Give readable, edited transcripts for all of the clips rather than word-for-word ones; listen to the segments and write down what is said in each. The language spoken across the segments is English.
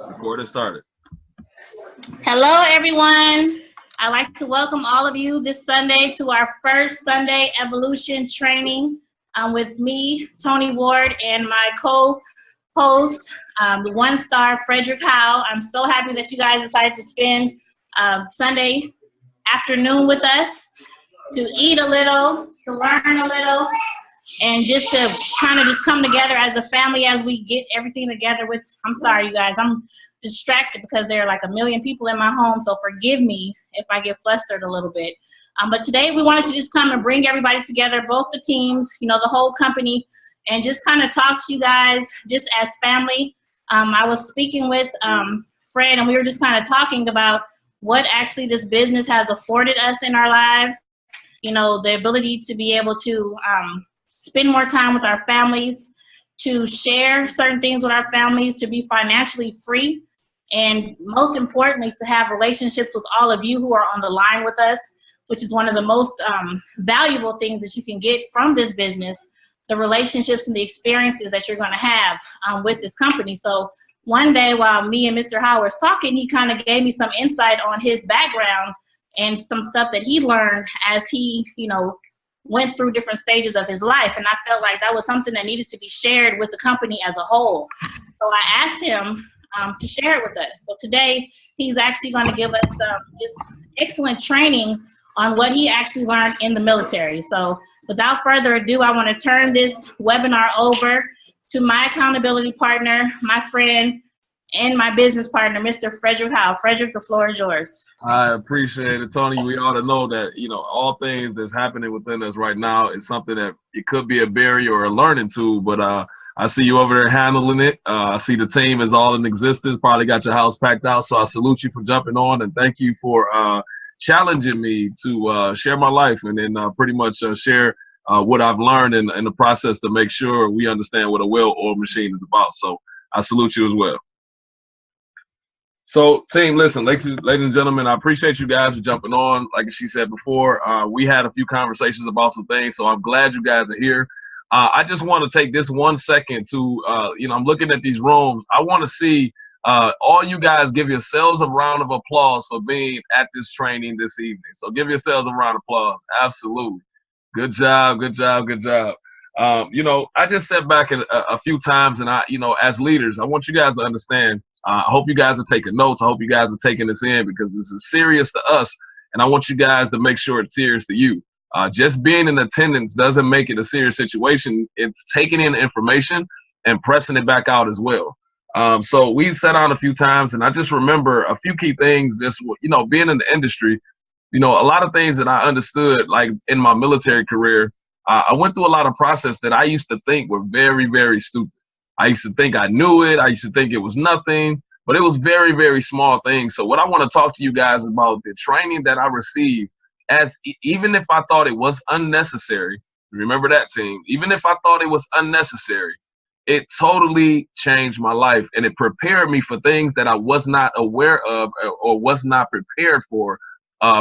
Record it started. Hello, everyone. I'd like to welcome all of you this Sunday to our first Sunday Evolution training with me, Toni Ward, and my co-host, the one-star Frederick Howe. I'm so happy that you guys decided to spend Sunday afternoon with us to eat a little, to learn a little, and just to kind of just come together as a family as we get everything together with, I'm sorry, you guys, I'm distracted because there are like a million people in my home, so forgive me if I get flustered a little bit. But today we wanted to just come and bring everybody together, both the teams, the whole company, and just kind of talk to you guys just as family. I was speaking with Fred, and we were just kind of talking about what actually this business has afforded us in our lives. The ability to be able to spend more time with our families, to share certain things with our families, to be financially free, and most importantly, to have relationships with all of you who are on the line with us, which is one of the most valuable things that you can get from this business, the relationships and the experiences that you're going to have with this company. So one day while me and Mr. Howe was talking, he kind of gave me some insight on his background and some stuff that he learned as he, went through different stages of his life. And I felt like that was something that needed to be shared with the company as a whole. So I asked him to share it with us. So today he's actually going to give us just excellent training on what he actually learned in the military. So without further ado, I want to turn this webinar over to my accountability partner, my friend, and my business partner, Mr. Frederick Howe. Frederick, the floor is yours. I appreciate it, Toni. We ought to know that, all things that's happening within us right now is something that it could be a barrier or a learning tool, but I see you over there handling it. I see the team is all in existence, probably got your house packed out, so I salute you for jumping on, and thank you for challenging me to share my life and then pretty much share what I've learned in the process to make sure we understand what a well-oiled machine is about. So I salute you as well. So, team, listen, ladies and gentlemen, I appreciate you guys for jumping on. Like she said before, we had a few conversations about some things, so I'm glad you guys are here. I just want to take this 1 second to, I'm looking at these rooms. I want to see all you guys give yourselves a round of applause for being at this training this evening. So give yourselves a round of applause. Absolutely. Good job, good job, good job. I just sat back a few times, and as leaders, I want you guys to understand. I hope you guys are taking notes. I hope you guys are taking this in because this is serious to us, and I want you guys to make sure it's serious to you. Just being in attendance doesn't make it a serious situation. It's taking in information and pressing it back out as well. So we sat down a few times, and I just remember a few key things. Just being in the industry, a lot of things that I understood, like in my military career, I went through a lot of process that I used to think were very, very stupid. I used to think I knew it. I used to think it was nothing, but it was very, very small things. So what I want to talk to you guys about the training that I received, even if I thought it was unnecessary, remember that, team, even if I thought it was unnecessary, it totally changed my life, and it prepared me for things that I was not aware of or was not prepared for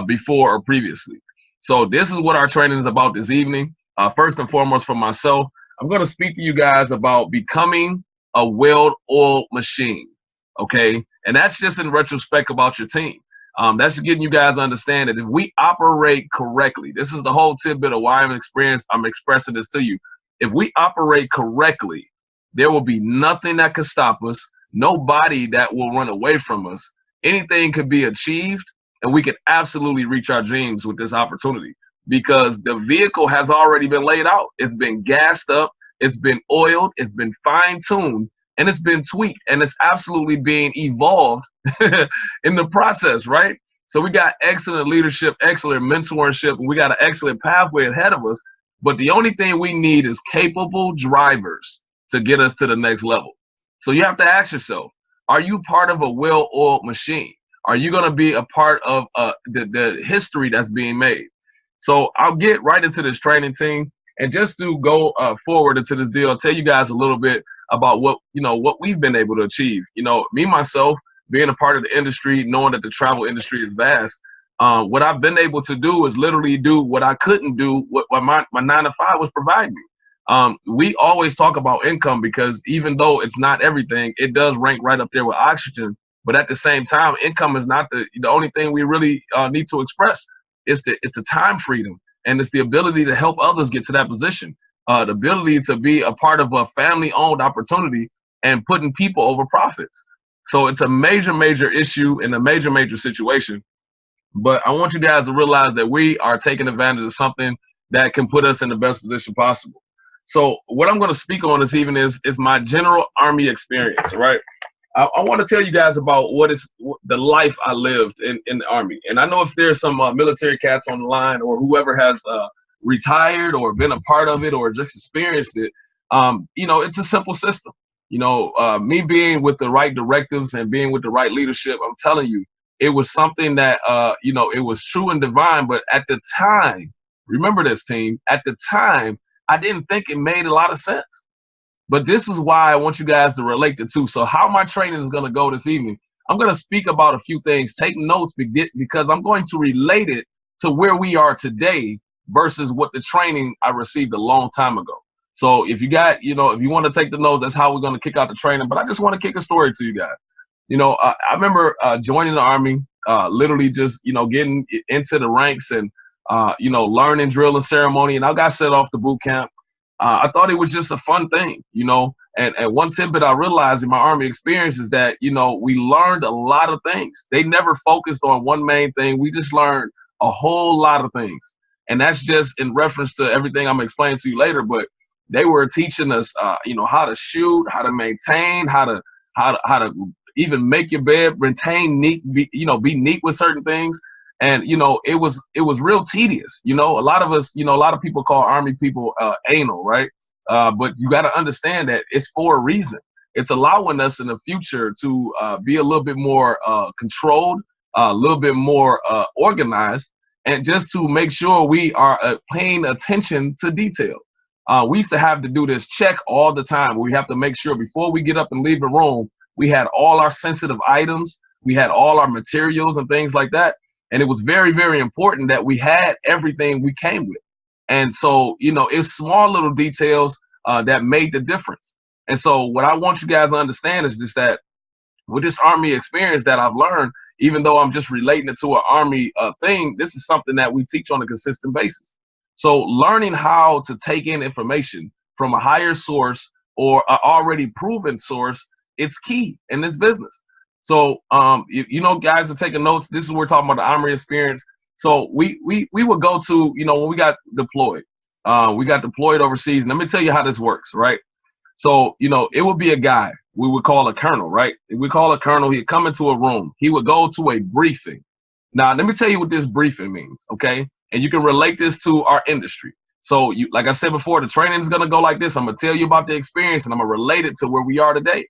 before or previously. So this is what our training is about this evening. First and foremost, for myself, I'm going to speak to you guys about becoming a well-oiled machine, okay? And that's just in retrospect about your team. That's getting you guys to understand that if we operate correctly, this is the whole tidbit of why I'm expressing this to you. If we operate correctly, there will be nothing that could stop us, nobody that will run away from us. Anything could be achieved, and we can absolutely reach our dreams with this opportunity. Because the vehicle has already been laid out. It's been gassed up, it's been oiled, it's been fine-tuned, and it's been tweaked, and it's absolutely being evolved in the process, right? So we got excellent leadership, excellent mentorship, and we got an excellent pathway ahead of us, but the only thing we need is capable drivers to get us to the next level. So you have to ask yourself, are you part of a well-oiled machine? Are you gonna be a part of the history that's being made? So I'll get right into this training, team, and just to go forward into this deal, I'll tell you guys a little bit about what we've been able to achieve. Me, myself, being a part of the industry, knowing that the travel industry is vast, what I've been able to do is literally do what I couldn't do, what my 9 to 5 was providing me. We always talk about income because even though it's not everything, it does rank right up there with oxygen. But at the same time, income is not the only thing we really need to express. It's the time freedom, and it's the ability to help others get to that position. The ability to be a part of a family-owned opportunity and putting people over profits. So it's a major, major issue and a major, major situation. But I want you guys to realize that we are taking advantage of something that can put us in the best position possible. So what I'm going to speak on this evening is my general Army experience, right? I want to tell you guys about what is the life I lived in the Army. And I know if there's some military cats on the line or whoever has retired or been a part of it or just experienced it, it's a simple system. Me being with the right directives and being with the right leadership, I'm telling you, it was something that, it was true and divine. But at the time, remember this, team, at the time, I didn't think it made a lot of sense. But this is why I want you guys to relate the two. So how my training is going to go this evening, I'm going to speak about a few things, take notes, because I'm going to relate it to where we are today versus what the training I received a long time ago. So if you got, if you want to take the notes, that's how we're going to kick out the training. But I just want to kick a story to you guys. I remember joining the Army, literally just, getting into the ranks and, learning drill and ceremony. And I got set off to boot camp. I thought it was just a fun thing, and one tidbit I realized in my Army experience is that, we learned a lot of things. They never focused on one main thing. We just learned a whole lot of things. And that's just in reference to everything I'm explaining to you later. But they were teaching us, how to shoot, how to maintain, how to even make your bed, retain neat, be neat with certain things. And, it was real tedious. A lot of us, a lot of people call Army people anal, right? But you got to understand that it's for a reason. It's allowing us in the future to be a little bit more controlled, a little bit more organized, and just to make sure we are paying attention to detail. We used to have to do this check all the time. We have to make sure before we get up and leave the room, we had all our sensitive items, we had all our materials and things like that. And it was very, very important that we had everything we came with. And so, it's small little details that made the difference. And so what I want you guys to understand is just that with this Army experience that I've learned, even though I'm just relating it to an Army thing, this is something that we teach on a consistent basis. So learning how to take in information from a higher source or an already proven source, it's key in this business. So, guys are taking notes. This is what we're talking about, the Army experience. So we would go to, when we got deployed overseas. And let me tell you how this works, right? So, it would be a guy we would call a colonel, right? We call a colonel. He'd come into a room. He would go to a briefing. Now, let me tell you what this briefing means, okay? And you can relate this to our industry. So, like I said before, the training is going to go like this. I'm going to tell you about the experience, and I'm going to relate it to where we are today.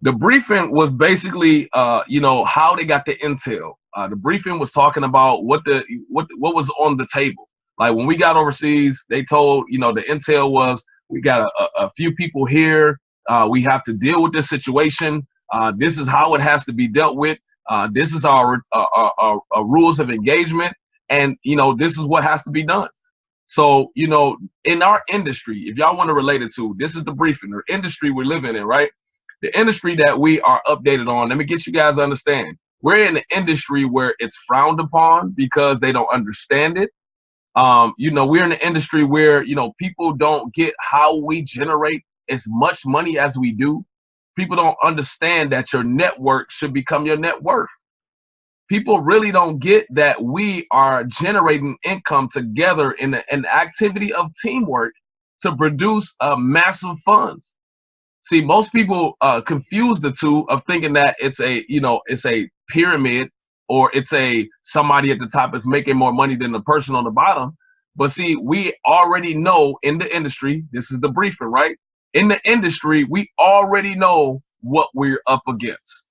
The briefing was basically, how they got the intel. The briefing was talking about what was on the table. Like when we got overseas, they told, the intel was, we got a few people here. We have to deal with this situation. This is how it has to be dealt with. This is our rules of engagement. And, this is what has to be done. So, in our industry, if y'all want to relate it to, this is the briefing, the industry we're living in, right? The industry that we are updated on, let me get you guys to understand. We're in an industry where it's frowned upon because they don't understand it. We're in an industry where, people don't get how we generate as much money as we do. People don't understand that your network should become your net worth. People really don't get that we are generating income together in an activity of teamwork to produce massive funds. See, most people confuse the two of thinking that it's a pyramid or it's somebody at the top is making more money than the person on the bottom. But see, we already know in the industry, this is the briefing, right? In the industry, we already know what we're up against.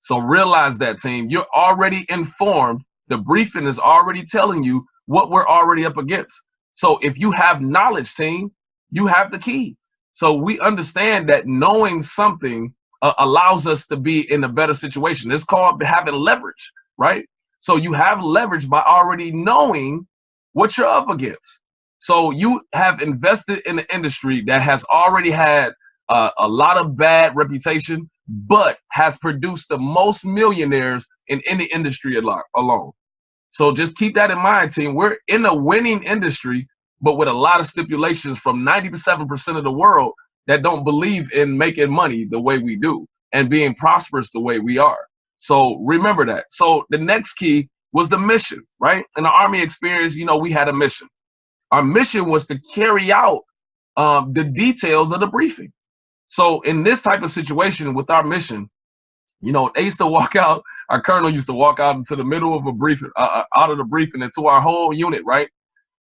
So realize that, team. You're already informed. The briefing is already telling you what we're already up against. So if you have knowledge, team, you have the key. So we understand that knowing something allows us to be in a better situation. It's called having leverage, right? So you have leverage by already knowing what you're up against. So you have invested in an industry that has already had a lot of bad reputation, but has produced the most millionaires in any industry alone. So just keep that in mind, team. We're in a winning industry, but with a lot of stipulations from 97% of the world that don't believe in making money the way we do and being prosperous the way we are. So remember that. So the next key was the mission, right? In the Army experience, you know, we had a mission. Our mission was to carry out the details of the briefing. So in this type of situation with our mission, you know, they used to walk out, our colonel used to walk out into the middle of a briefing, out of the briefing into our whole unit, right?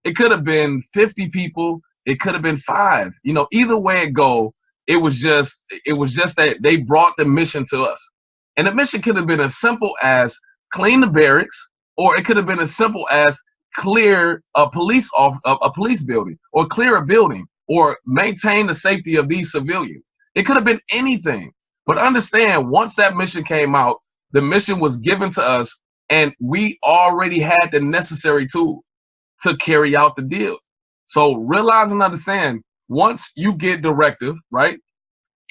It could have been 50 people. It could have been 5. You know, either way it go, it was just that they brought the mission to us. And the mission could have been as simple as clean the barracks, or it could have been as simple as clear a police building, or clear a building, or maintain the safety of these civilians. It could have been anything. But understand, once that mission came out, the mission was given to us, and we already had the necessary tools to carry out the deal. So realize and understand, once you get directive, right,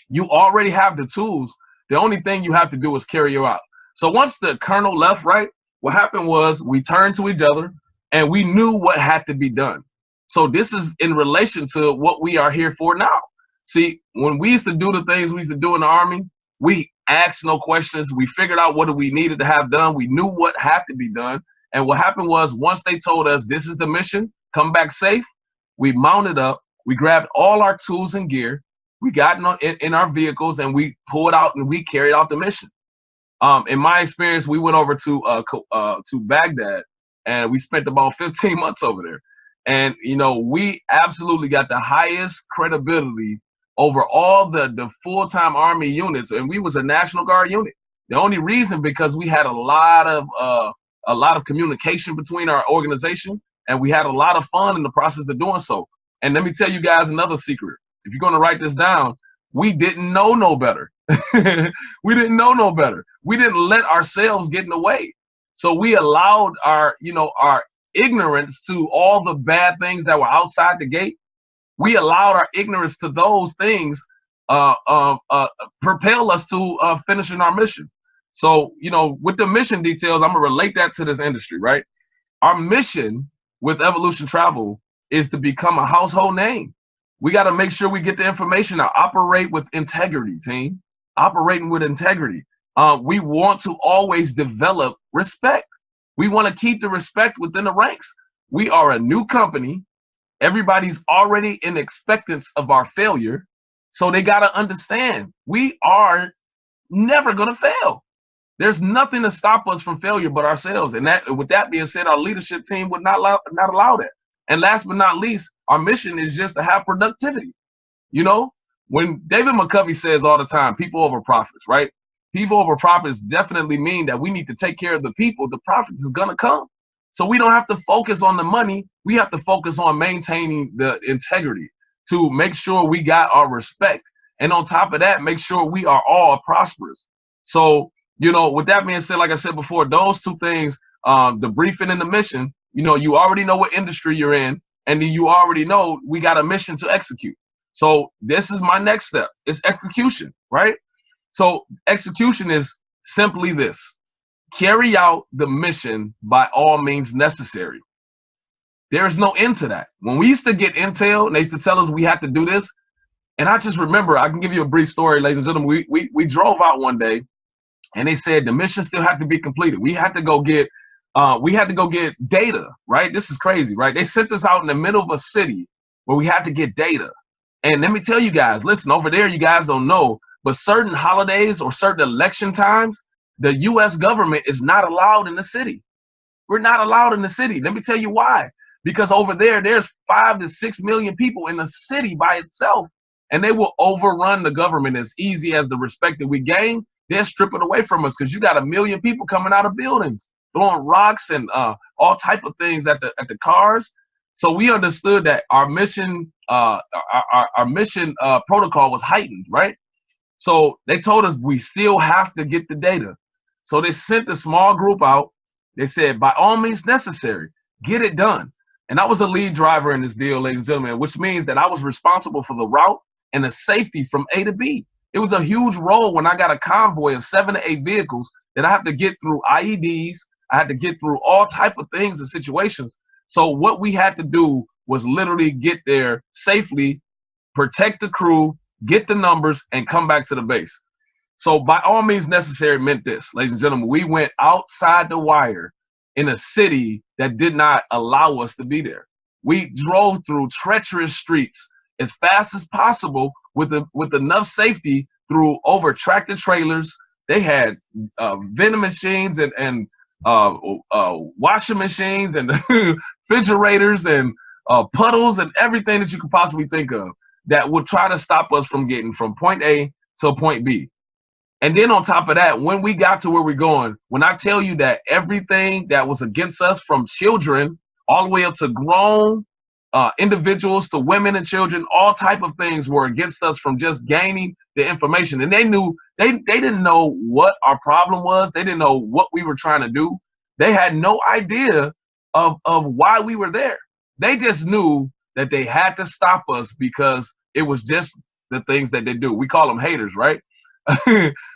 you already have the tools. The only thing you have to do is carry it out. So once the colonel left, right, what happened was we turned to each other and we knew what had to be done. So this is in relation to what we are here for now. See, when we used to do the things we used to do in the Army, we asked no questions. We figured out what we needed to have done. We knew what had to be done. And what happened was, once they told us this is the mission, come back safe, we mounted up, we grabbed all our tools and gear, we got in our vehicles, and we pulled out and we carried out the mission. In my experience, we went over to Baghdad, and we spent about 15 months over there. And, you know, we absolutely got the highest credibility over all the full-time Army units, and we was a National Guard unit. The only reason, because we had a lot of communication between our organization, and we had a lot of fun in the process of doing so. And let me tell you guys another secret. If you're going to write this down, we didn't know no better. We didn't know no better. We didn't let ourselves get in the way. So we allowed our ignorance to all the bad things that were outside the gate. We allowed our ignorance to those things propel us to finishing our mission. So, you know, with the mission details, I'm going to relate that to this industry, right? Our mission with Evolution Travel is to become a household name. We got to make sure we get the information out. Operate with integrity, team. Operating with integrity. We want to always develop respect. We want to keep the respect within the ranks. We are a new company. Everybody's already in expectance of our failure. So they got to understand we are never going to fail. There's nothing to stop us from failure but ourselves. And that, with that being said, our leadership team would not allow that. And last but not least, our mission is just to have productivity. You know, when David McCovey says all the time, people over profits, right? People over profits definitely mean that we need to take care of the people. The profits is going to come. So we don't have to focus on the money. We have to focus on maintaining the integrity to make sure we got our respect. And on top of that, make sure we are all prosperous. So, you know, with that being said, like I said before, those two things, the briefing and the mission, you know, you already know what industry you're in, and then you already know we got a mission to execute. So this is my next step. It's execution, right? So execution is simply this: carry out the mission by all means necessary. There is no end to that. When we used to get intel and they used to tell us we had to do this, and I just remember, I can give you a brief story, ladies and gentlemen. We drove out one day, and they said the mission still had to be completed. We had to go get data, right? This is crazy, right? They sent us out in the middle of a city where we had to get data. And let me tell you guys, listen, over there, you guys don't know, but certain holidays or certain election times, the U.S. government is not allowed in the city. We're not allowed in the city. Let me tell you why. Because over there, there's 5 to 6 million people in the city by itself, and they will overrun the government as easy as the respect that we gain. They'll strip it away from us because you got 1 million people coming out of buildings, throwing rocks and all type of things at the cars. So we understood that our mission protocol was heightened, right? So they told us we still have to get the data. So they sent a small group out. They said, by all means necessary, get it done. And I was a lead driver in this deal, ladies and gentlemen, which means that I was responsible for the route and the safety from A to B. It was a huge role when I got a convoy of 7 to 8 vehicles that I have to get through IEDs. I had to get through all type of things and situations. So what we had to do was literally get there safely, protect the crew, get the numbers, and come back to the base. So by all means necessary meant this, ladies and gentlemen, we went outside the wire in a city that did not allow us to be there. We drove through treacherous streets as fast as possible with enough safety through over tractor trailers. They had vending machines and washing machines and refrigerators and puddles and everything that you could possibly think of that would try to stop us from getting from point A to point B. And then on top of that, when we got to where we're going, when I tell you that everything that was against us, from children all the way up to grown individuals to women and children, all type of things were against us from just gaining the information. And they knew, they didn't know what our problem was. They didn't know what we were trying to do. They had no idea of why we were there. They just knew that they had to stop us because it was just the things that they do. We call them haters, right?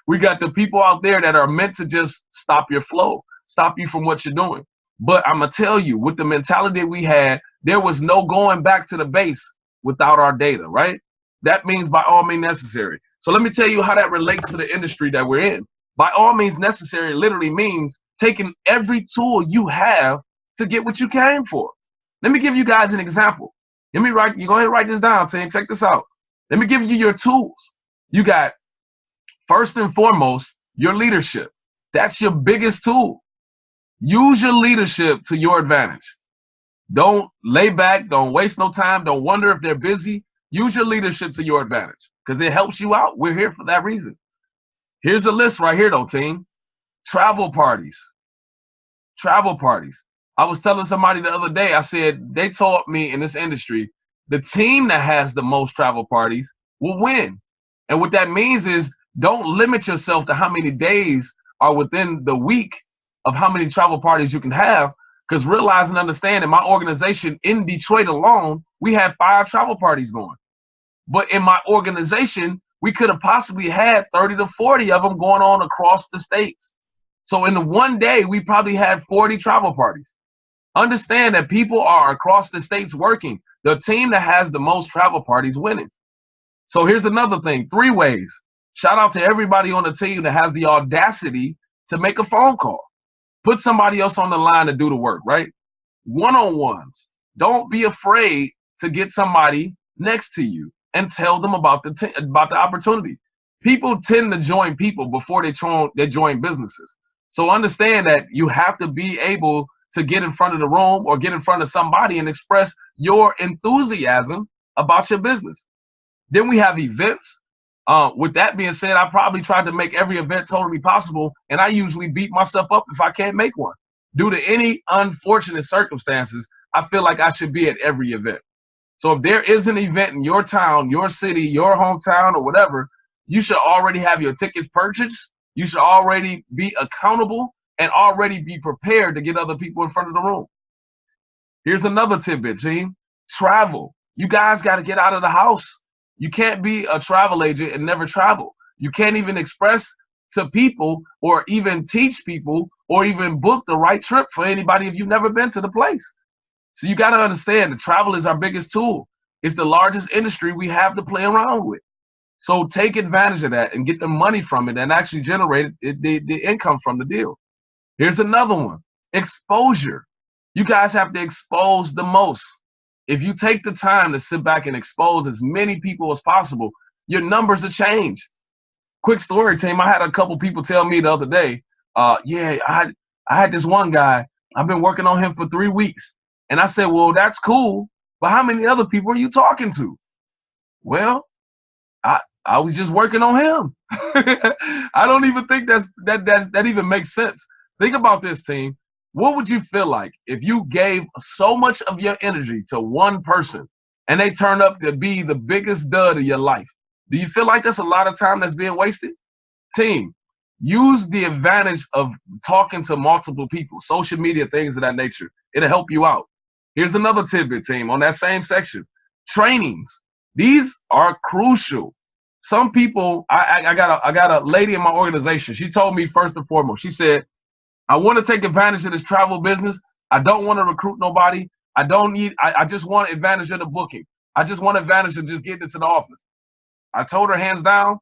We got the people out there that are meant to just stop your flow, stop you from what you're doing. But I'm going to tell you, with the mentality we had, there was no going back to the base without our data, right? That means by all means necessary. So let me tell you how that relates to the industry that we're in. By all means necessary literally means taking every tool you have to get what you came for. Let me give you guys an example. You go ahead and write this down, team. Check this out. Let me give you your tools. You got, first and foremost, your leadership. That's your biggest tool. Use your leadership to your advantage. Don't lay back. Don't waste no time. Don't wonder if they're busy. Use your leadership to your advantage because it helps you out. We're here for that reason. Here's a list right here, though, team. Travel parties. Travel parties. I was telling somebody the other day, I said, they taught me in this industry, the team that has the most travel parties will win. And what that means is, don't limit yourself to how many days are within the week of how many travel parties you can have, because realize and understand in my organization in Detroit alone, we had 5 travel parties going. But in my organization, we could have possibly had 30 to 40 of them going on across the states. So in the one day, we probably had 40 travel parties. Understand that people are across the states working. The team that has the most travel parties winning. So here's another thing, 3 ways. Shout out to everybody on the team that has the audacity to make a phone call. Put somebody else on the line to do the work, right? One-on-ones. Don't be afraid to get somebody next to you and tell them about the opportunity. People tend to join people before they join businesses. So understand that you have to be able to get in front of the room or get in front of somebody and express your enthusiasm about your business. Then we have events. With that being said, I probably tried to make every event totally possible, and I usually beat myself up if I can't make one. Due to any unfortunate circumstances, I feel like I should be at every event. So if there is an event in your town, your city, your hometown, or whatever, you should already have your tickets purchased. You should already be accountable and already be prepared to get other people in front of the room. Here's another tidbit, team. Travel. You guys got to get out of the house. You can't be a travel agent and never travel. You can't even express to people or even teach people or even book the right trip for anybody if you've never been to the place. So you got to understand that travel is our biggest tool. It's the largest industry we have to play around with. So take advantage of that and get the money from it and actually generate the income from the deal. Here's another one. Exposure. You guys have to expose the most. If you take the time to sit back and expose as many people as possible, your numbers will change. Quick story, team. I had a couple people tell me the other day, yeah, I had this one guy. I've been working on him for 3 weeks. And I said, well, that's cool. But how many other people are you talking to? Well, I was just working on him. I don't even think that even makes sense. Think about this, team. What would you feel like if you gave so much of your energy to one person and they turn up to be the biggest dud of your life? Do you feel like that's a lot of time that's being wasted? Team, use the advantage of talking to multiple people, social media, things of that nature. It'll help you out. Here's another tidbit, team, on that same section. Trainings. These are crucial. Some people, I got a lady in my organization. She told me first and foremost, she said, I want to take advantage of this travel business. I don't want to recruit nobody. I just want advantage of the booking. I just want advantage of just getting into the office. I told her hands down,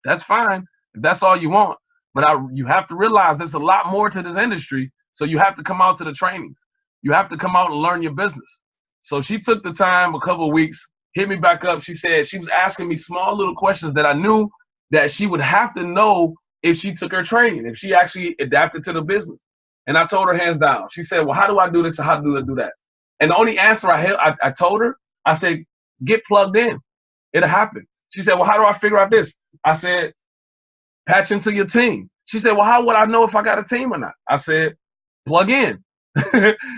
that's fine if that's all you want. But you have to realize there's a lot more to this industry. So you have to come out to the trainings. You have to come out and learn your business. So she took the time, a couple of weeks, hit me back up. She said she was asking me small little questions that I knew that she would have to know if she took her training, if she actually adapted to the business. And I told her hands down. She said, well, how do I do this and how do I do that? And the only answer I told her, I said, get plugged in. It'll happen. She said, well, how do I figure out this? I said, patch into your team. She said, well, how would I know if I got a team or not? I said, plug in.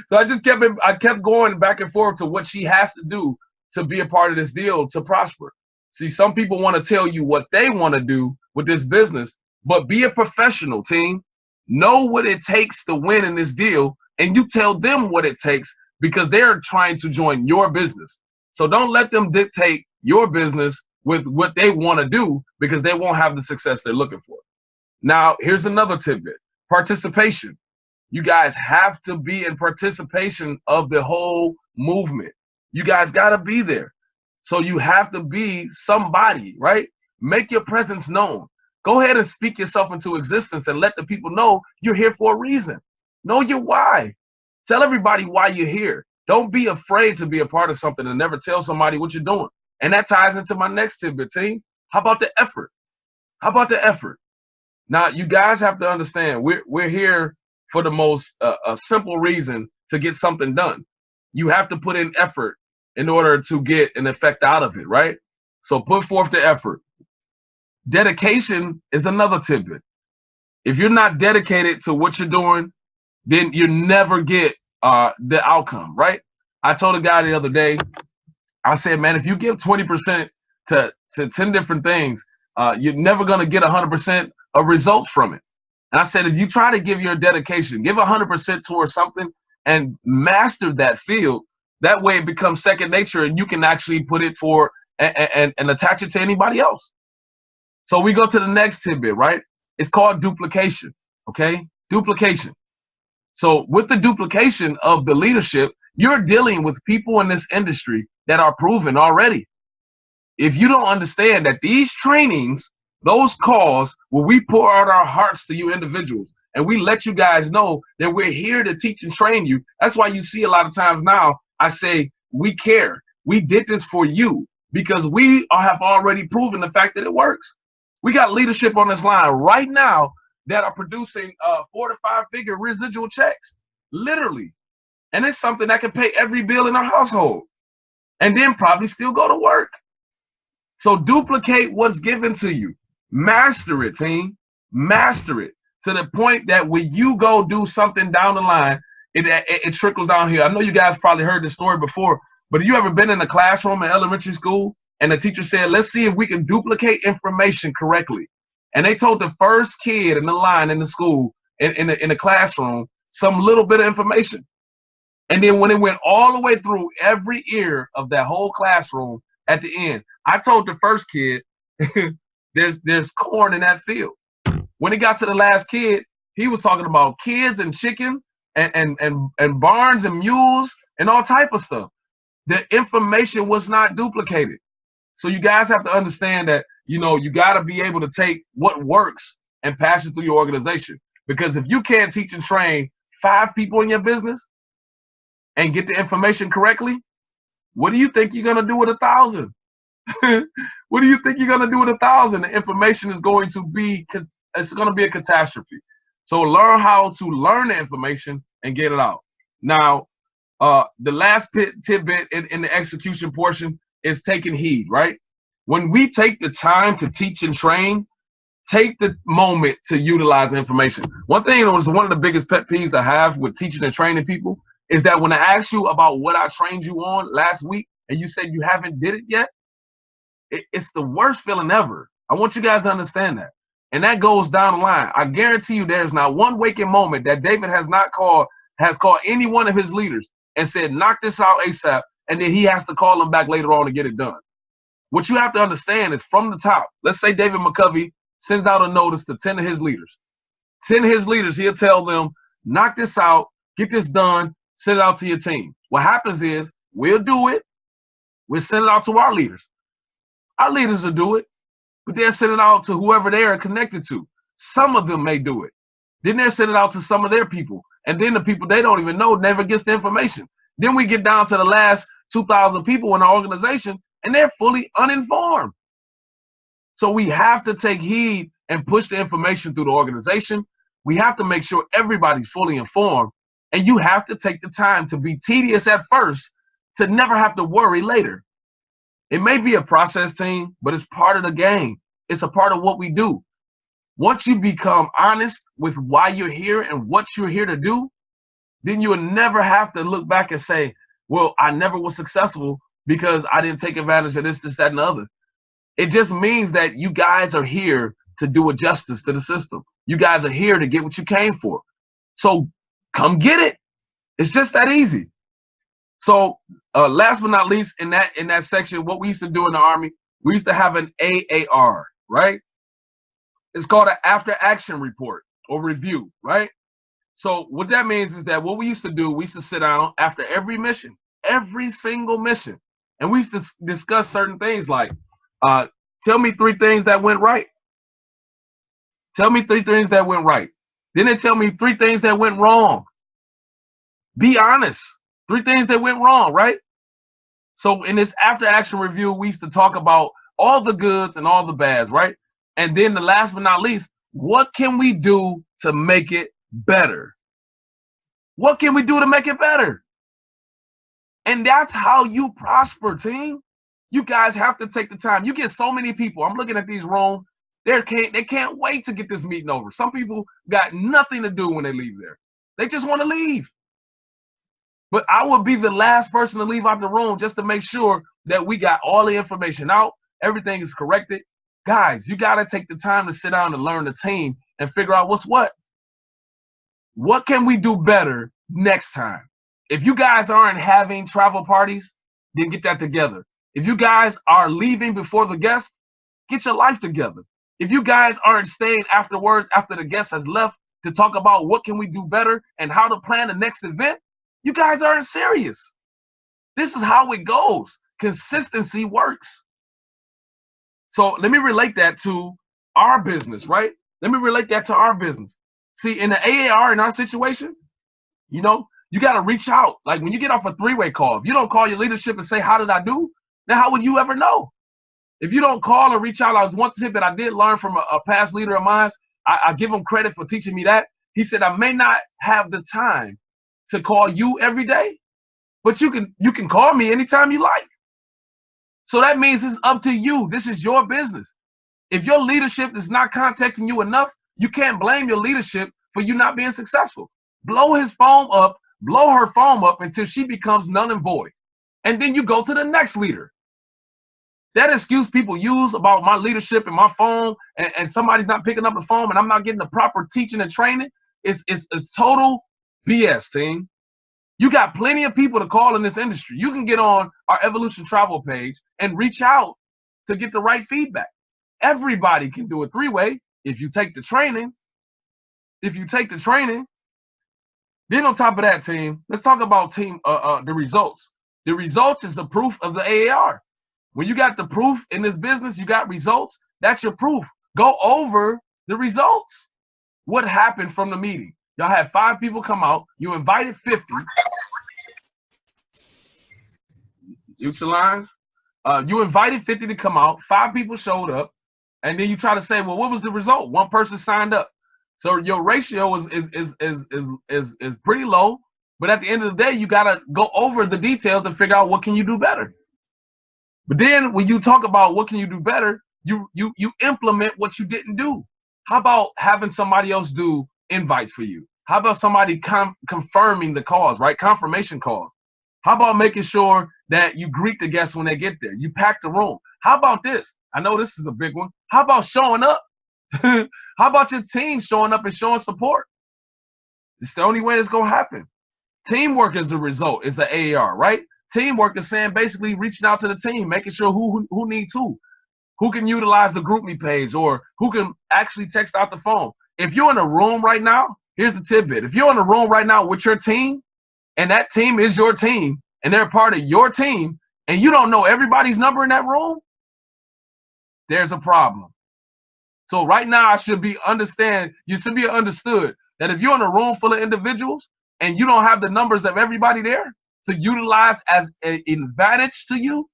So I kept going back and forth to what she has to do to be a part of this deal to prosper. See, some people want to tell you what they want to do with this business, but be a professional, team. Know what it takes to win in this deal, and you tell them what it takes because they're trying to join your business. So don't let them dictate your business with what they want to do because they won't have the success they're looking for. Now, here's another tidbit. Participation. You guys have to be in participation of the whole movement. You guys got to be there. So you have to be somebody, right? Make your presence known. Go ahead and speak yourself into existence and let the people know you're here for a reason. Know your why. Tell everybody why you're here. Don't be afraid to be a part of something and never tell somebody what you're doing. And that ties into my next tidbit, team. How about the effort? How about the effort? Now, you guys have to understand, we're here for the most a simple reason to get something done. You have to put in effort in order to get an effect out of it, right? So put forth the effort. Dedication is another tidbit. If you're not dedicated to what you're doing, then you never get the outcome, right? I told a guy the other day, I said, man, if you give 20% to 10 different things, you're never going to get 100% of results from it. And I said, if you try to give your dedication, give 100% towards something and master that field, that way it becomes second nature and you can actually put it for and attach it to anybody else. So we go to the next tidbit, right? It's called duplication, okay? Duplication. So with the duplication of the leadership, you're dealing with people in this industry that are proven already. If you don't understand that these trainings, those calls where we pour out our hearts to you individuals and we let you guys know that we're here to teach and train you. That's why you see a lot of times now I say we care. We did this for you because we have already proven the fact that it works. We got leadership on this line right now that are producing 4 to 5 figure residual checks, literally. And it's something that can pay every bill in our household and then probably still go to work. So duplicate what's given to you. Master it, team. Master it to the point that when you go do something down the line, it trickles down here. I know you guys probably heard this story before, but have you ever been in a classroom in elementary school and the teacher said, let's see if we can duplicate information correctly. And they told the first kid in the line in the school, in the classroom, some little bit of information. And then when it went all the way through every ear of that whole classroom at the end, I told the first kid, there's corn in that field. When it got to the last kid, he was talking about kids and chicken and barns and mules and all type of stuff. The information was not duplicated. So you guys have to understand that, you know, you got to be able to take what works and pass it through your organization. Because if you can't teach and train 5 people in your business and get the information correctly, what do you think you're going to do with 1,000? What do you think you're going to do with 1,000? The information is going to be, it's going to be a catastrophe. So learn how to learn the information and get it out. Now, the last tidbit in the execution portion is taking heed, right? When we take the time to teach and train, take the moment to utilize the information. One thing that was one of the biggest pet peeves I have with teaching and training people is that when I ask you about what I trained you on last week and you said you haven't did it yet, it's the worst feeling ever. I want you guys to understand that. And that goes down the line. I guarantee you there's not one waking moment that David has called any one of his leaders and said, knock this out ASAP, and then he has to call them back later on to get it done. What you have to understand is from the top, let's say David McCovey sends out a notice to 10 of his leaders. 10 of his leaders, he'll tell them, knock this out, get this done, send it out to your team. What happens is we'll do it. We'll send it out to our leaders. Our leaders will do it, but they'll send it out to whoever they are connected to. Some of them may do it. Then they'll send it out to some of their people. And then the people they don't even know never gets the information. Then we get down to the last 2,000 people in our organization, and they're fully uninformed. So we have to take heed and push the information through the organization. We have to make sure everybody's fully informed. And you have to take the time to be tedious at first to never have to worry later. It may be a process, team, but it's part of the game. It's a part of what we do. Once you become honest with why you're here and what you're here to do, then you will never have to look back and say, well, I never was successful because I didn't take advantage of this, that, and the other. It just means that you guys are here to do a justice to the system. You guys are here to get what you came for. So come get it. It's just that easy. So last but not least, in that section, what we used to do in the Army, we used to have an AAR, right? It's called an after action report or review, right? So what that means is that what we used to do, we used to sit down after every mission, every single mission, and we used to discuss certain things like, tell me 3 things that went right. Tell me 3 things that went right. Then they tell me 3 things that went wrong. Be honest. 3 things that went wrong, right? So in this after action review, we used to talk about all the goods and all the bads, right? And then the last but not least, what can we do to make it better? What can we do to make it better? And that's how you prosper, team. You guys have to take the time. You get so many people. I'm looking at these rooms. They can't wait to get this meeting over. Some people got nothing to do when they leave there. They just want to leave. But I will be the last person to leave out the room just to make sure that we got all the information out. Everything is corrected. Guys, you got to take the time to sit down and learn the team and figure out what's what. What can we do better next time? If you guys aren't having travel parties, then get that together. If you guys are leaving before the guest, get your life together. If you guys aren't staying afterwards after the guest has left to talk about what can we do better and how to plan the next event, you guys aren't serious. This is how it goes. Consistency works. So let me relate that to our business, right? Let me relate that to our business. See, in the AAR, in our situation, you know, you got to reach out. Like when you get off a 3-way call, if you don't call your leadership and say, how did I do? Then how would you ever know? If you don't call or reach out, I was one tip that I did learn from a past leader of mine. I give him credit for teaching me that. He said, I may not have the time to call you every day, but you can call me anytime you like. So that means it's up to you. This is your business. If your leadership is not contacting you enough, you can't blame your leadership for you not being successful. Blow his phone up, blow her phone up until she becomes null and void. And then you go to the next leader. That excuse people use about my leadership and my phone and somebody's not picking up the phone and I'm not getting the proper teaching and training is total BS, team. You got plenty of people to call in this industry. You can get on our Evolution Travel page and reach out to get the right feedback. Everybody can do a 3-way if you take the training. If you take the training, then on top of that, team, let's talk about the results. The results is the proof of the AAR. When you got the proof in this business, you got results. That's your proof. Go over the results. What happened from the meeting? Y'all had 5 people come out. You invited 50. Utilize. You invited 50 to come out. 5 people showed up, and then you try to say, well, what was the result? 1 person signed up. So your ratio is pretty low. But at the end of the day, you gotta go over the details and figure out what can you do better. But then when you talk about what can you do better, you implement what you didn't do. How about having somebody else do invites for you? How about somebody confirming the calls, right? Confirmation calls. How about making sure that you greet the guests when they get there? You pack the room. How about this? I know this is a big one. How about showing up? How about your team showing up and showing support? It's the only way it's going to happen. Teamwork is the result. It's an AAR, right? Teamwork is saying basically reaching out to the team, making sure who needs who can utilize the GroupMe page, or who can actually text out the phone. If you're in a room right now, here's the tidbit. If you're in a room right now with your team, and that team is your team, and they're part of your team, and you don't know everybody's number in that room, there's a problem. So right now, you should be understood that if you're in a room full of individuals and you don't have the numbers of everybody there to utilize as an advantage to you,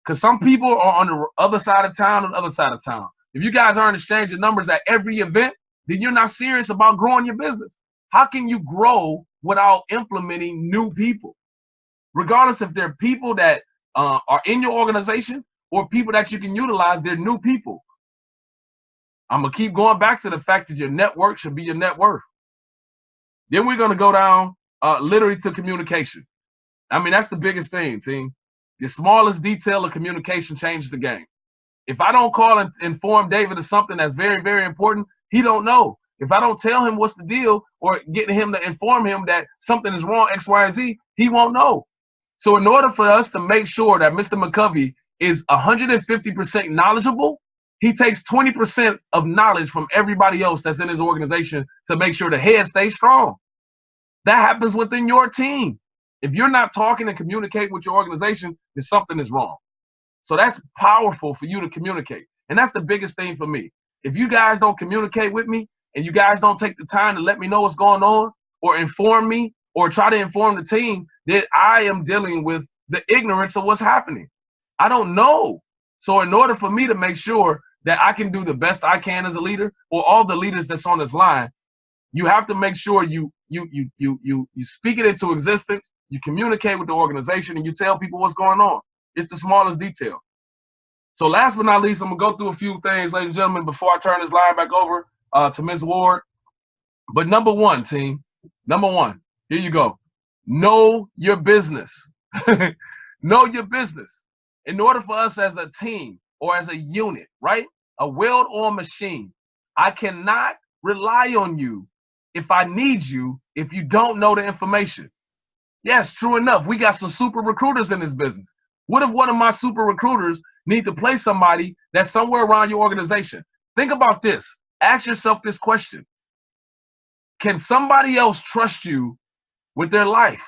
because some people are on the other side of town and the other side of town. If you guys aren't exchanging numbers at every event, then you're not serious about growing your business. How can you grow without implementing new people? Regardless if they're people that are in your organization or people that you can utilize, they're new people. I'm going to keep going back to the fact that your network should be your net worth. Then we're going to go down literally to communication. I mean, that's the biggest thing, team. The smallest detail of communication changes the game. If I don't call and inform David of something that's very, very important, he don't know. If I don't tell him what's the deal or get him to inform him that something is wrong, X, Y, and Z, he won't know. So in order for us to make sure that Mr. McCovey is 150% knowledgeable, he takes 20% of knowledge from everybody else that's in his organization to make sure the head stays strong. That happens within your team. If you're not talking and communicating with your organization, then something is wrong. So that's powerful for you to communicate. And that's the biggest thing for me. If you guys don't communicate with me and you guys don't take the time to let me know what's going on or inform me or try to inform the team, then I am dealing with the ignorance of what's happening. I don't know. So in order for me to make sure that I can do the best I can as a leader, or all the leaders that's on this line, you have to make sure you speak it into existence, you communicate with the organization, and you tell people what's going on. It's the smallest detail. So last but not least, I'm going to go through a few things, ladies and gentlemen, before I turn this line back over to Ms. Ward. But number one, team, number one, here you go. Know your business. Know your business. In order for us as a team or as a unit, right? A well-oiled machine, I cannot rely on you if I need you if you don't know the information. Yes, true enough. We got some super recruiters in this business. What if one of my super recruiters need to play somebody that's somewhere around your organization? Think about this. Ask yourself this question. Can somebody else trust you with their life,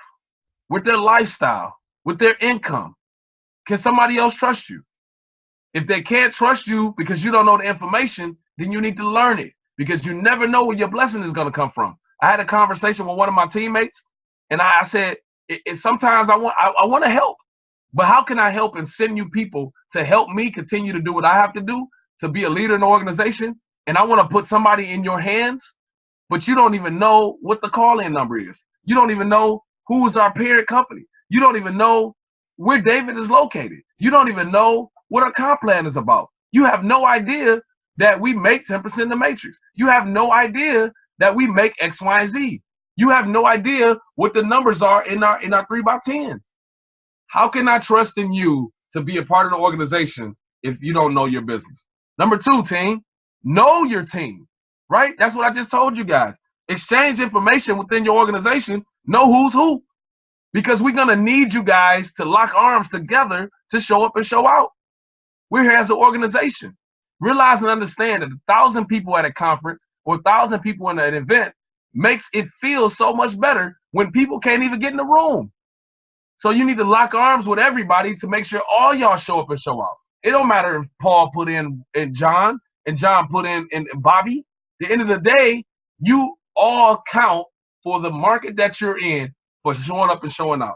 with their lifestyle, with their income? Can somebody else trust you? If they can't trust you because you don't know the information, then you need to learn it, because you never know where your blessing is going to come from. I had a conversation with one of my teammates, and I said, sometimes I want to help, but how can I help and send you people to help me continue to do what I have to do to be a leader in the organization? And I want to put somebody in your hands, but you don't even know what the call-in number is. You don't even know who is our parent company. You don't even know where David is located. You don't even know what our comp plan is about. You have no idea that we make 10% in the matrix. You have no idea that we make X, Y, and Z. You have no idea what the numbers are in our 3x10. How can I trust in you to be a part of the organization if you don't know your business? Number two, team, know your team, right? That's what I just told you guys. Exchange information within your organization. Know who's who, because we're going to need you guys to lock arms together to show up and show out. We're here as an organization. Realize and understand that 1,000 people at a conference or 1,000 people in an event makes it feel so much better when people can't even get in the room. So you need to lock arms with everybody to make sure all y'all show up and show out. It don't matter if Paul put in John and John put in Bobby. At the end of the day, you all count for the market that you're in for showing up and showing out.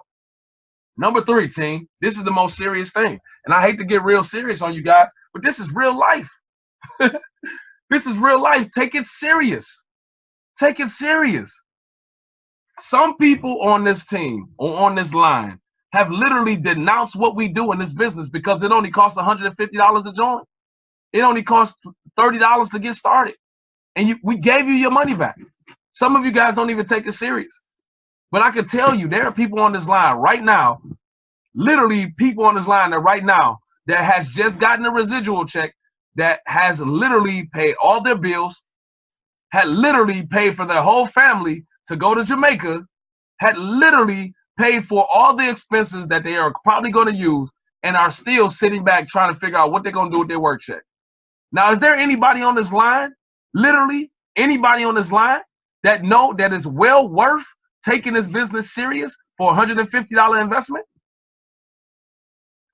Number three, team, this is the most serious thing. And I hate to get real serious on you guys, but this is real life. This is real life. Take it serious. Take it serious. Some people on this team or on this line have literally denounced what we do in this business because it only costs $150 to join. It only costs $30 to get started. And we gave you your money back. Some of you guys don't even take it serious. But I can tell you, there are people on this line right now, literally people on this line that right now that has just gotten a residual check, that has literally paid all their bills, had literally paid for their whole family to go to Jamaica had literally paid for all the expenses that they are probably going to use and are still sitting back trying to figure out what they're going to do with their work check. Now, is there anybody on this line, literally anybody on this line, that know that is well worth taking this business serious for a $150 investment?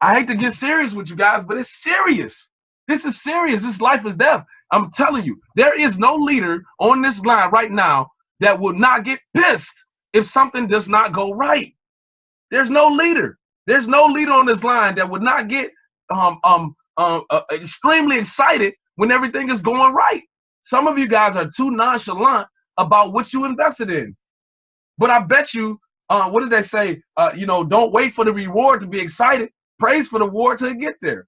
I hate to get serious with you guys, but it's serious. This is serious. This life is death. I'm telling you, there is no leader on this line right now that will not get pissed if something does not go right. There's no leader. There's no leader on this line that would not get extremely excited when everything is going right. Some of you guys are too nonchalant about what you invested in. But I bet you, what did they say? Don't wait for the reward to be excited. Praise for the reward till you get there.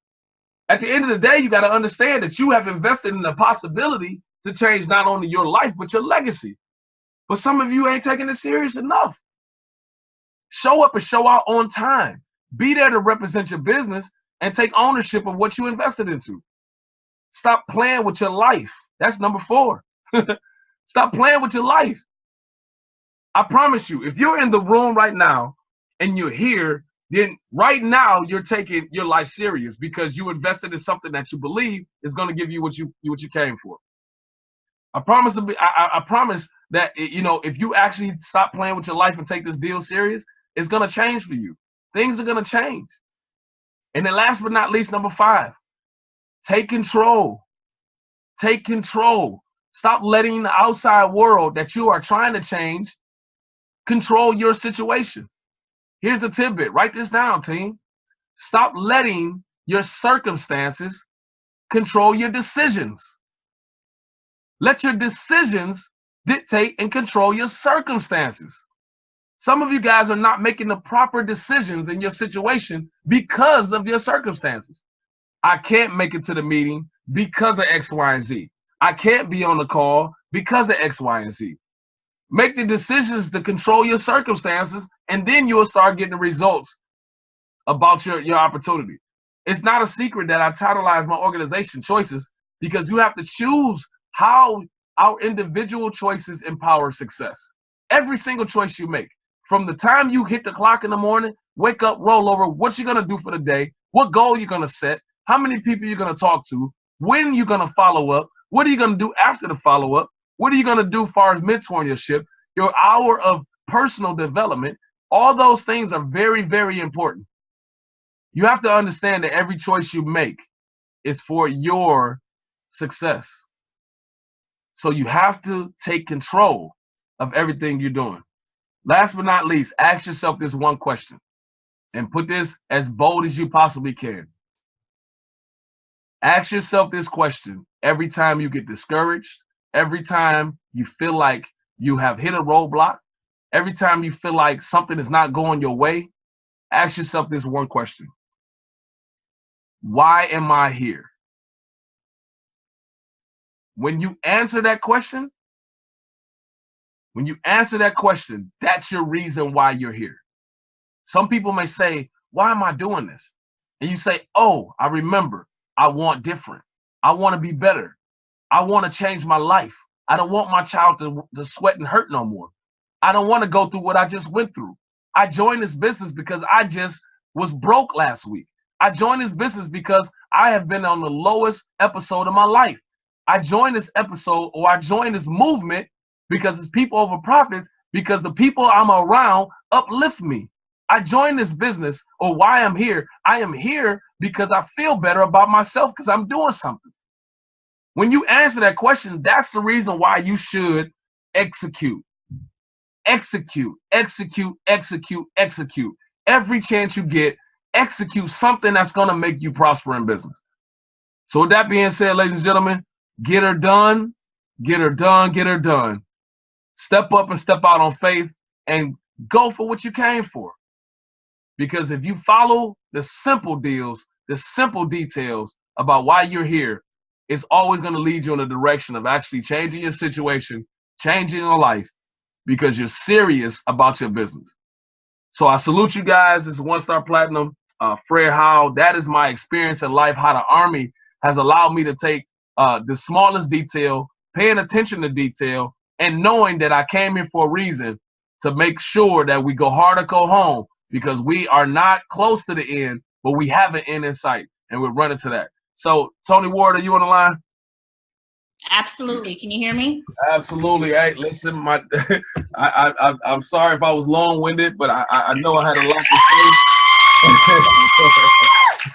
At the end of the day, you got to understand that you have invested in the possibility to change not only your life, but your legacy. But some of you ain't taking it serious enough. Show up and show out on time. Be there to represent your business and take ownership of what you invested into. Stop playing with your life. That's number 4. Stop playing with your life. I promise you, if you're in the room right now and you're here, then right now you're taking your life serious because you invested in something that you believe is going to give you what you came for. I promise that if you actually stop playing with your life and take this deal serious, it's going to change for you. Things are going to change. And then last but not least, number 5, take control. Take control. Stop letting the outside world that you are trying to change control your situation. Here's a tidbit. Write this down, team. Stop letting your circumstances control your decisions. Let your decisions dictate and control your circumstances. Some of you guys are not making the proper decisions in your situation because of your circumstances. I can't make it to the meeting because of X, Y, and Z. I can't be on the call because of X, Y, and Z. Make the decisions to control your circumstances, and then you will start getting the results about your opportunity. It's not a secret that I titleize my organization Choices because you have to choose how our individual choices empower success. Every single choice you make, from the time you hit the clock in the morning, wake up, roll over, what you're going to do for the day, what goal you're going to set, how many people you're going to talk to, when you're going to follow up, what are you going to do after the follow-up, what are you going to do as far as mentorship, your hour of personal development. All those things are very, very important. You have to understand that every choice you make is for your success. So you have to take control of everything you're doing. Last but not least, ask yourself this one question and put this as bold as you possibly can. Ask yourself this question every time you get discouraged, every time you feel like you have hit a roadblock, every time you feel like something is not going your way. Ask yourself this one question. Why am I here? When you answer that question, that's your reason why you're here. Some people may say, why am I doing this? And you say, oh, I remember. I want different. I want to be better. I want to change my life. I don't want my child to sweat and hurt no more. I don't want to go through what I just went through. I joined this business because I just was broke last week. I joined this business because I have been on the lowest episode of my life. I joined this episode, or I joined this movement because it's people over profits, because the people I'm around uplift me. I joined this business, or why I'm here. I am here because I feel better about myself because I'm doing something. When you answer that question, that's the reason why you should execute. Execute, execute, execute, execute. Every chance you get, execute something that's going to make you prosper in business. So with that being said, ladies and gentlemen, get her done, get her done, get her done. Step up and step out on faith and go for what you came for. Because if you follow the simple deals, the simple details about why you're here, it's always going to lead you in the direction of actually changing your situation, changing your life, because you're serious about your business. So I salute you guys. This is One Star Platinum, Fred Howell. That is my experience in life, how the Army has allowed me to take the smallest detail, paying attention to detail, and knowing that I came here for a reason to make sure that we go hard or go home, because we are not close to the end, but we have an end in sight, and we're running to that. So, Toni Ward, are you on the line? Absolutely. Can you hear me? Absolutely. Hey, listen, I'm sorry if I was long-winded, but I know I had a lot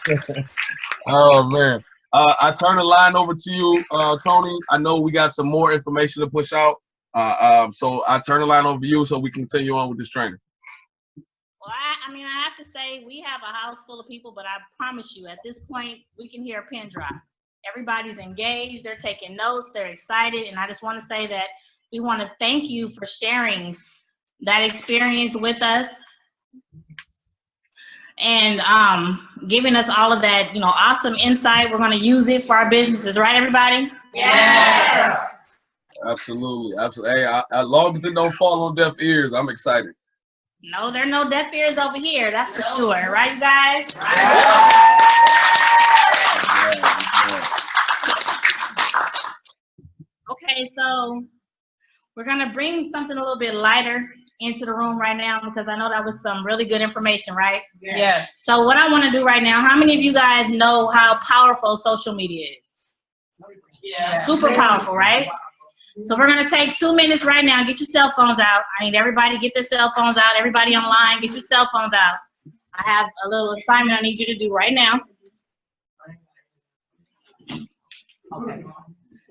to say. Oh, man. I turn the line over to you, Toni. I know we got some more information to push out. So I turn the line over to you so we can continue on with this training. Well, I mean, I have to say we have a house full of people, but I promise you, at this point, we can hear a pin drop. Everybody's engaged. They're taking notes. They're excited. And I just want to say that we want to thank you for sharing that experience with us and giving us all of that, you know, awesome insight. We're going to use it for our businesses, right, everybody? Yeah. Absolutely. Absolutely. Hey, as long as it don't fall on deaf ears, I'm excited. No, there are no deaf ears over here. That's for sure. Right, you guys? Okay, so we're going to bring something a little bit lighter into the room right now, because I know that was some really good information, right? Yes. So what I want to do right now, how many of you guys know how powerful social media is? Yeah. Super powerful, right? So we're going to take 2 minutes right now. Get your cell phones out. I need everybody to get their cell phones out. Everybody online, get your cell phones out. I have a little assignment I need you to do right now. Okay.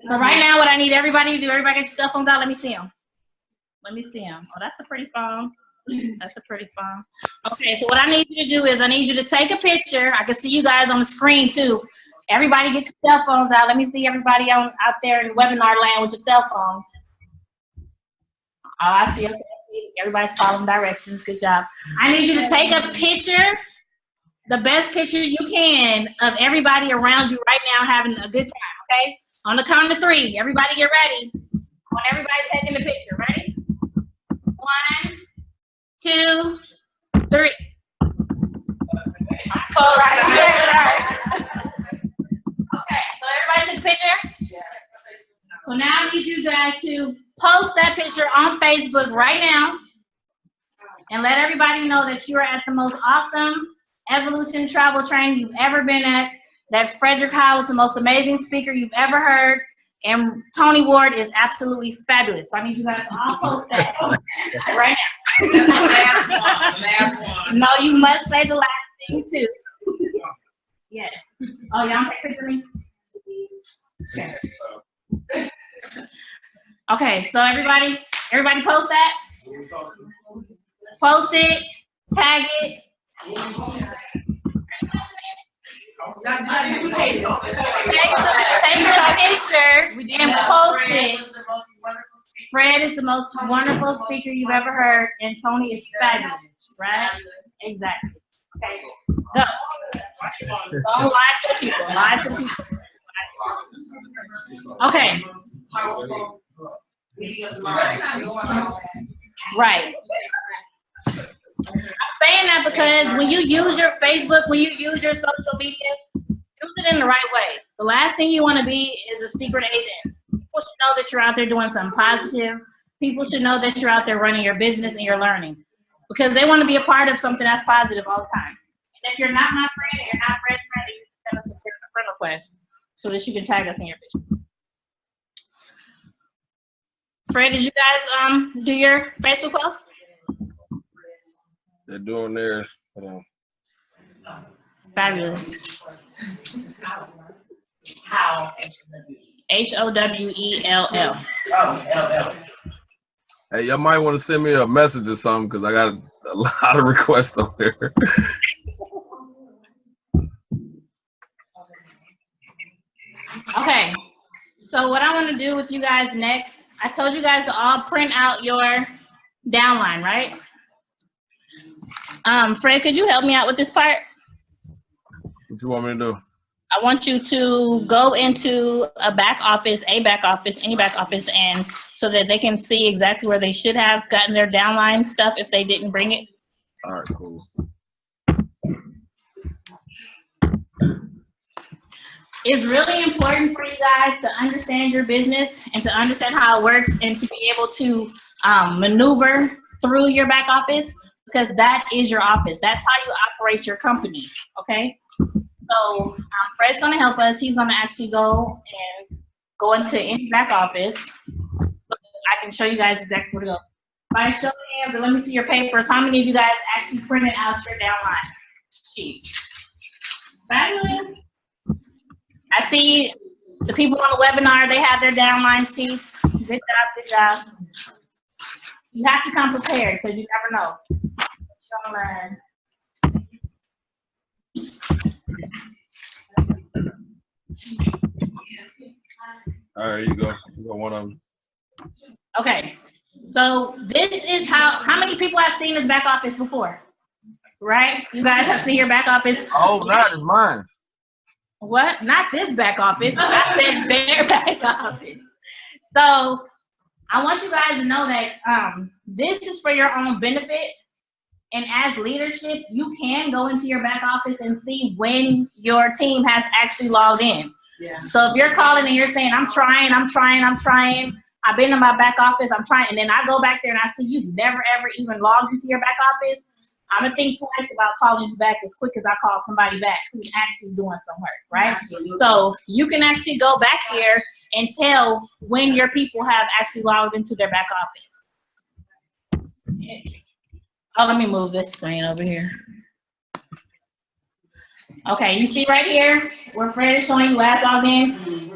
So right now, what I need everybody to do, everybody get your cell phones out. Let me see them. Let me see them. Oh, that's a pretty phone. That's a pretty phone. Okay, so what I need you to do is I need you to take a picture. I can see you guys on the screen too. Everybody get your cell phones out. Let me see everybody out there in webinar land with your cell phones. Oh, I see. Okay. Everybody's following directions. Good job. I need you to take a picture, the best picture you can, of everybody around you right now having a good time, okay? On the count of 3, everybody get ready. I want everybody taking the picture. Ready? 1, 2, 3. Okay, so everybody took a picture? So now I need you guys to post that picture on Facebook right now and let everybody know that you are at the most awesome evolution travel training you've ever been at, that Frederick Howe is the most amazing speaker you've ever heard, and Toni Ward is absolutely fabulous. So I need you guys to all post that right now. The last one. No, you must say the last thing too. Yes. Oh, y'all take a picture of me? Okay. Okay, so everybody post that. Post it, tag it. Take the picture and post it. Fred is the most wonderful speaker you've ever heard, and Toni is fabulous, right? Exactly. Okay, go. Don't lie to the people. Lie to the people. Okay. Right. I'm saying that because when you use your Facebook, when you use your social media, use it in the right way. The last thing you want to be is a secret agent. People should know that you're out there doing something positive. People should know that you're out there running your business and you're learning, because they want to be a part of something that's positive all the time. And if you're not my friend and you're not Fred's friend, you can send us a friend request so that you can tag us in your picture. Fred, did you guys do your Facebook post? They're doing theirs. Fabulous. How? H-O-W-E-L-L. Oh, L-L. Hey, y'all might want to send me a message or something, because I got a lot of requests on there. Okay, so what I want to do with you guys next, I told you guys to all print out your downline, right? Fred, could you help me out with this part? What you want me to do? I want you to go into a back office, any back office, and so that they can see exactly where they should have gotten their downline stuff if they didn't bring it. All right, cool. It's really important for you guys to understand your business and to understand how it works and to be able to maneuver through your back office, because that is your office. That's how you operate your company, okay? So Fred's gonna help us. He's gonna actually go into any back office. I can show you guys exactly where to go. If I show hands, and let me see your papers. How many of you guys actually printed out your downline sheet? Fabulous. I see the people on the webinar, they have their downline sheets. Good job, good job. You have to come prepared because you never know. All right, you go. You got one of them. Okay, so this is how many people have seen this back office before? Right? You guys have seen your back office. Oh, not is mine. What? Not this back office. I said their back office. So I want you guys to know that this is for your own benefit. And as leadership, you can go into your back office and see when your team has actually logged in. Yeah. So if you're calling and you're saying, I'm trying, I've been in my back office, I'm trying, and then I go back there and I see you've never ever even logged into your back office, I'm gonna think twice about calling you back as quick as I call somebody back who's actually doing some work, right? Absolutely. So you can actually go back here and tell when your people have actually logged into their back office. Oh, let me move this screen over here. Okay, you see right here where Fred is showing you last logged in?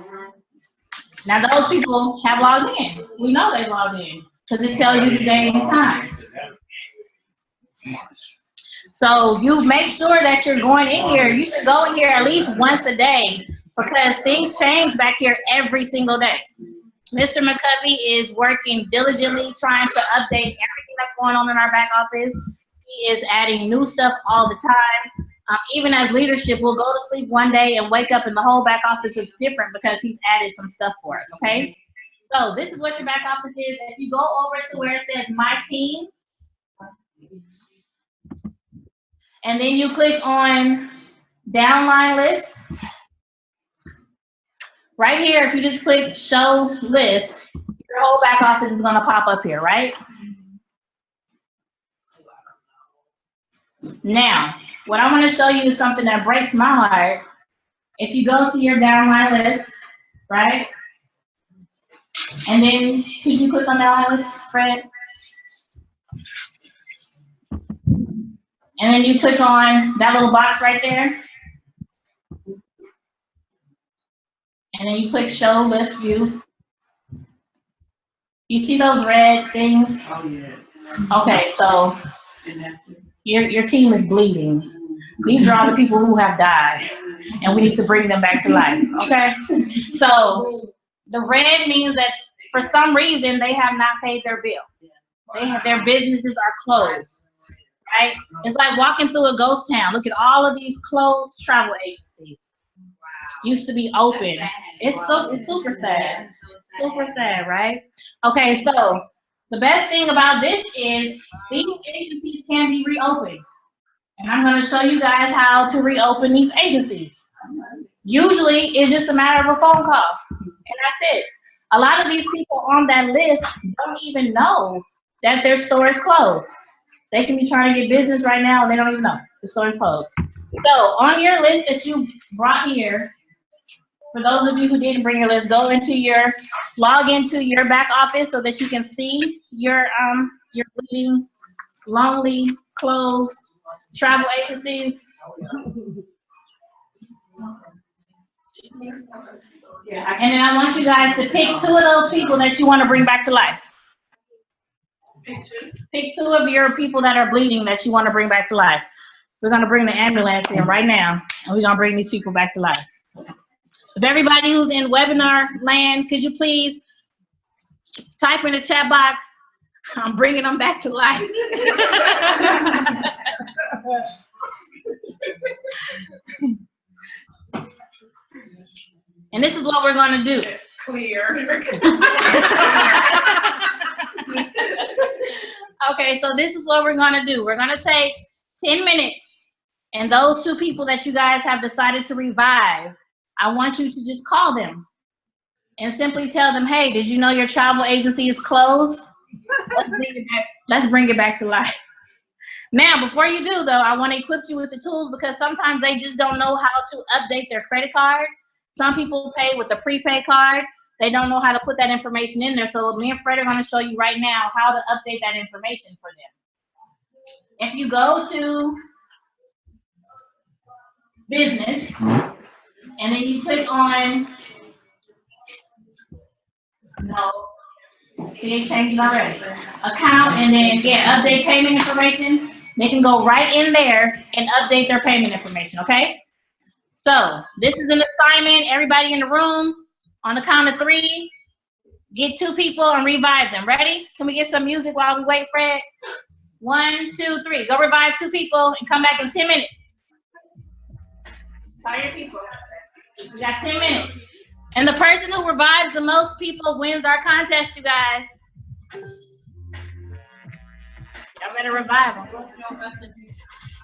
Now those people have logged in. We know they logged in because it tells you the day and time. So you make sure that you're going in here. You should go in here at least once a day because things change back here every single day. Mr. McCovey is working diligently trying to update everything that's going on in our back office. He is adding new stuff all the time. Even as leadership, we'll go to sleep one day and wake up and the whole back office is different because he's added some stuff for us, okay? So this is what your back office is. If you go over to where it says My Team, and then you click on Downline List. Right here, if you just click Show List, your whole back office is gonna pop up here, right? Now, what I want to show you is something that breaks my heart. If you go to your downline list, right? And then, could you click on downline list, Fred? And then you click on that little box right there. And then you click Show List View. You see those red things? Oh, yeah. Okay, so your team is bleeding. These are all the people who have died, and we need to bring them back to life, okay? So the red means that for some reason they have not paid their bill. Their businesses are closed, right? It's like walking through a ghost town. Look at all of these closed travel agencies. Used to be open. It's super sad. Super sad, right? Okay, so the best thing about this is these agencies can be reopened. And I'm going to show you guys how to reopen these agencies. Usually, it's just a matter of a phone call, and that's it. A lot of these people on that list don't even know that their store is closed. They can be trying to get business right now, and they don't even know the store is closed. So, on your list that you brought here, for those of you who didn't bring your list, log into your back office so that you can see your bleeding, lonely, closed travel agencies. And then I want you guys to pick 2 of those people that you want to bring back to life. Pick 2 of your people that are bleeding that you want to bring back to life. We're going to bring the ambulance in right now, and we're going to bring these people back to life. If everybody who's in webinar land, could you please type in the chat box, I'm bringing them back to life. And this is what we're going to do. Clear. Okay, so this is what we're going to do. We're going to take 10 minutes, and those 2 people that you guys have decided to revive, I want you to just call them and simply tell them, hey, did you know your travel agency is closed? Let's bring it back to life. Now, before you do, though, I want to equip you with the tools because sometimes they just don't know how to update their credit card. Some people pay with a prepaid card. They don't know how to put that information in there. So me and Fred are going to show you right now how to update that information for them. If you go to business, and then you click on, no, see it changed already, account, and then update payment information. They can go right in there and update their payment information, okay? So this is an assignment. Everybody in the room, on the count of 3, get 2 people and revive them. Ready? Can we get some music while we wait, Fred? 1, 2, 3. Go revive 2 people and come back in 10 minutes. Tired people. We got 10 minutes. And the person who revives the most people wins our contest, you guys. Y'all better revive them.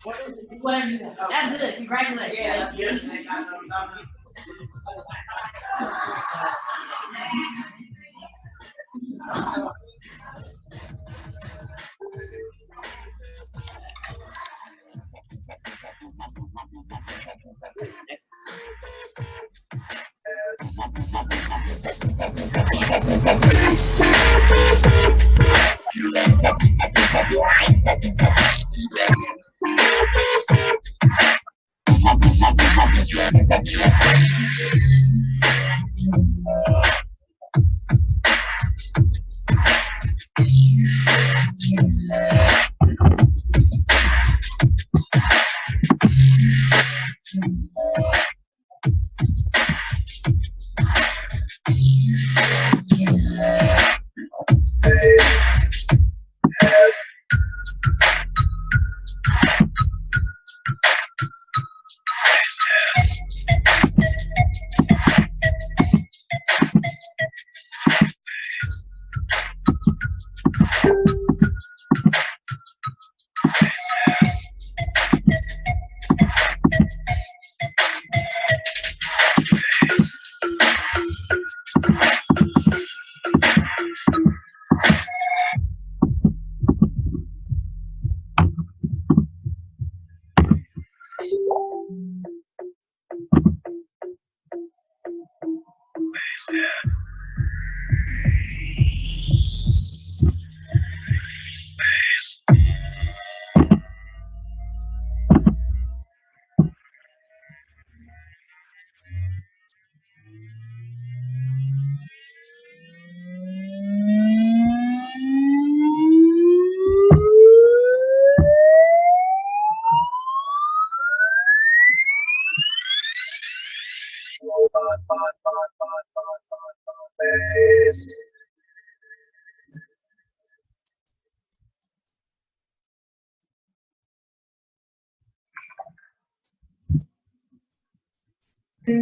Whatever you want. That's good. Congratulations. Yeah, that's good.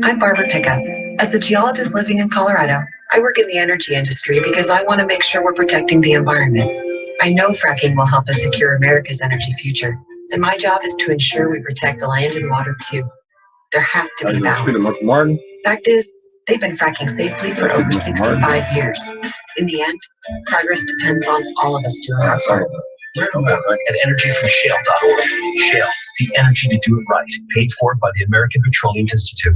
I'm Barbara Pickup. As a geologist living in Colorado, I work in the energy industry because I want to make sure we're protecting the environment. I know fracking will help us secure America's energy future, and my job is to ensure we protect the land and water too. There has to be balance. Fact is, they've been fracking safely for over 65 years. In the end, progress depends on all of us doing our part. Learn more at energyfromshale.org. Shale, the energy to do it right. Paid for by the American Petroleum Institute.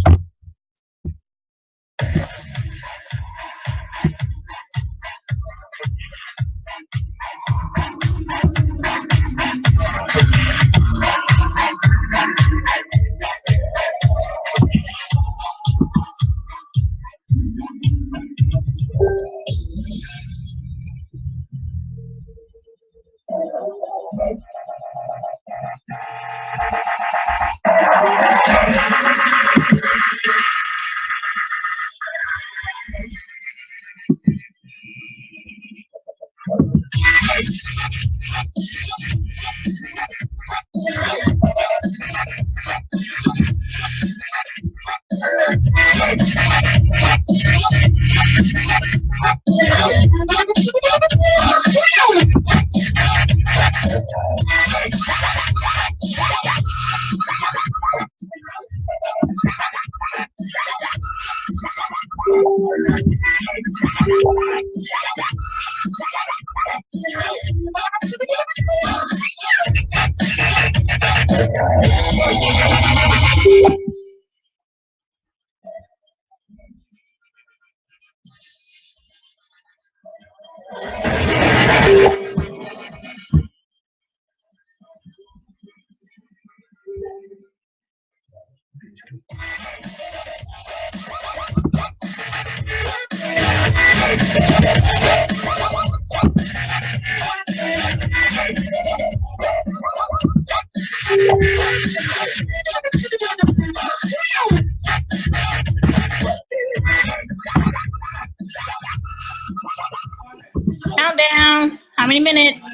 Countdown. How many minutes?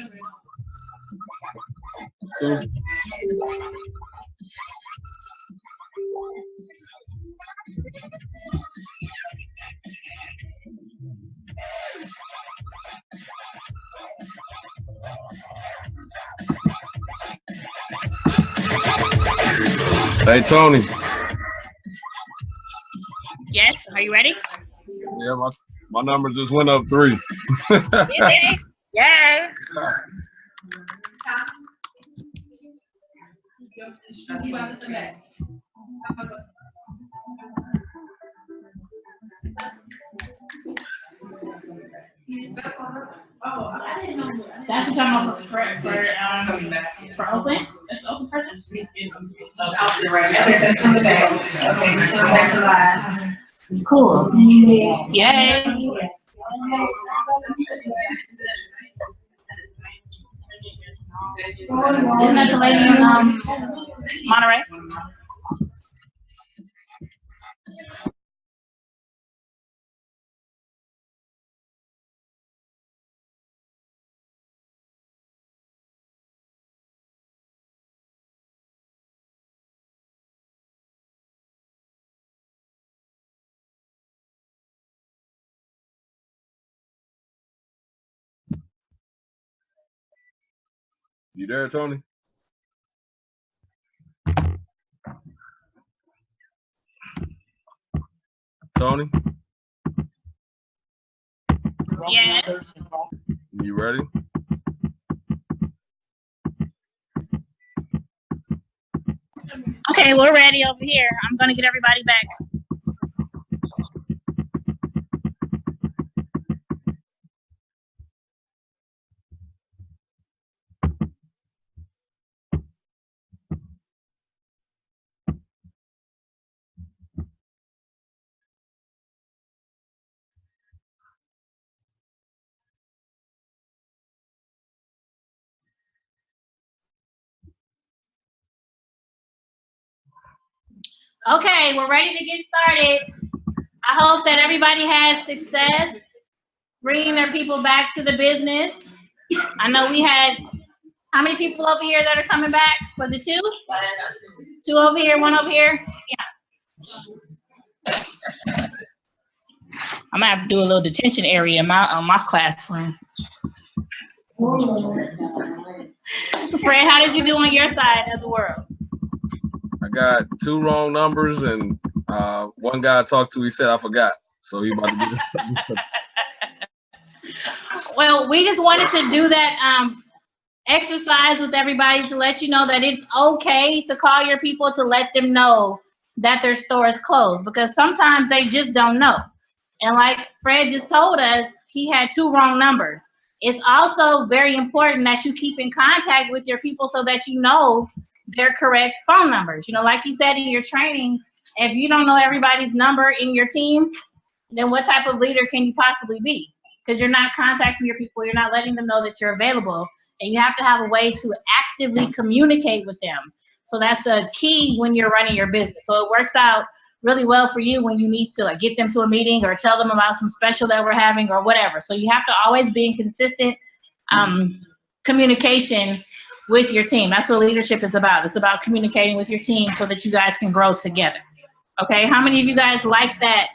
2. Hey, Toni. Yes. Are you ready? Yeah, my number just went up 3. Yay. That's what I'm talking for open. That's open person. It's cool. Yay. Isn't that the lady in Monterey? You there, Toni? Toni? Yes. You ready? Okay, we're ready over here. I'm gonna get everybody back. Okay, we're ready to get started. I hope that everybody had success bringing their people back to the business. I know we had, how many people over here that are coming back? Was it 2? 2 over here, 1 over here? Yeah. I'm gonna have to do a little detention area in my classroom. Fred, how did you do on your side of the world? I got 2 wrong numbers, and one guy I talked to, he said I forgot. So he about to get it. Well, we just wanted to do that exercise with everybody to let you know that it's okay to call your people to let them know that their store is closed, because sometimes they just don't know. And like Fred just told us, he had 2 wrong numbers. It's also very important that you keep in contact with your people so that you know their correct phone numbers. You know, like you said in your training, if you don't know everybody's number in your team, then what type of leader can you possibly be? Because you're not contacting your people, you're not letting them know that you're available, and you have to have a way to actively communicate with them. So that's a key when you're running your business. So it works out really well for you when you need to like get them to a meeting or tell them about some special that we're having or whatever. So you have to always be in consistent communication with your team. That's what leadership is about. It's about communicating with your team so that you guys can grow together. Okay, how many of you guys like that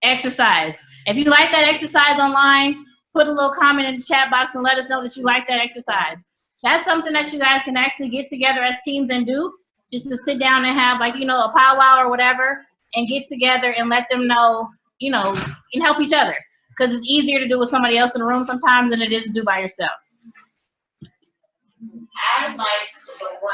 exercise? If you like that exercise online, put a little comment in the chat box and let us know that you like that exercise. That's something that you guys can actually get together as teams and do, just to sit down and have like, you know, a powwow or whatever and get together and let them know, you know, and help each other. Because it's easier to do with somebody else in the room sometimes than it is to do by yourself. I like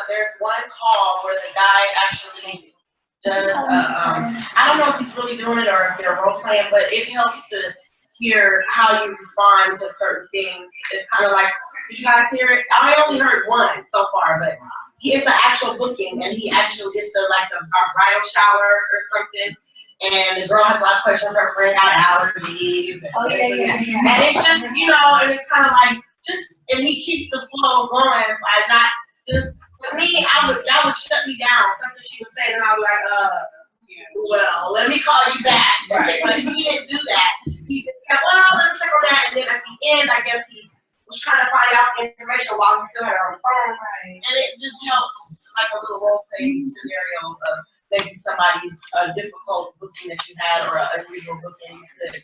there's one call where the guy actually does, I don't know if he's really doing it or if they're role playing, but it helps to hear how you respond to certain things. It's kind of like, did you guys hear it? I only heard one so far, but it's an actual booking, and he actually gets a bridal shower or something. And the girl has a lot of questions. Her friend got allergies. And it's just, and it's kind of like and he keeps the flow going by not just. With me, that would shut me down. Something she was saying, and I was like, well, let me call you back. Right. But he didn't do that. He just said, well, let me check on that. And then at the end, I guess he was trying to find out information while he still had her on the phone. Right. And it just helps, like a little role-playing scenario of maybe somebody's difficult booking that you had or an unusual booking you could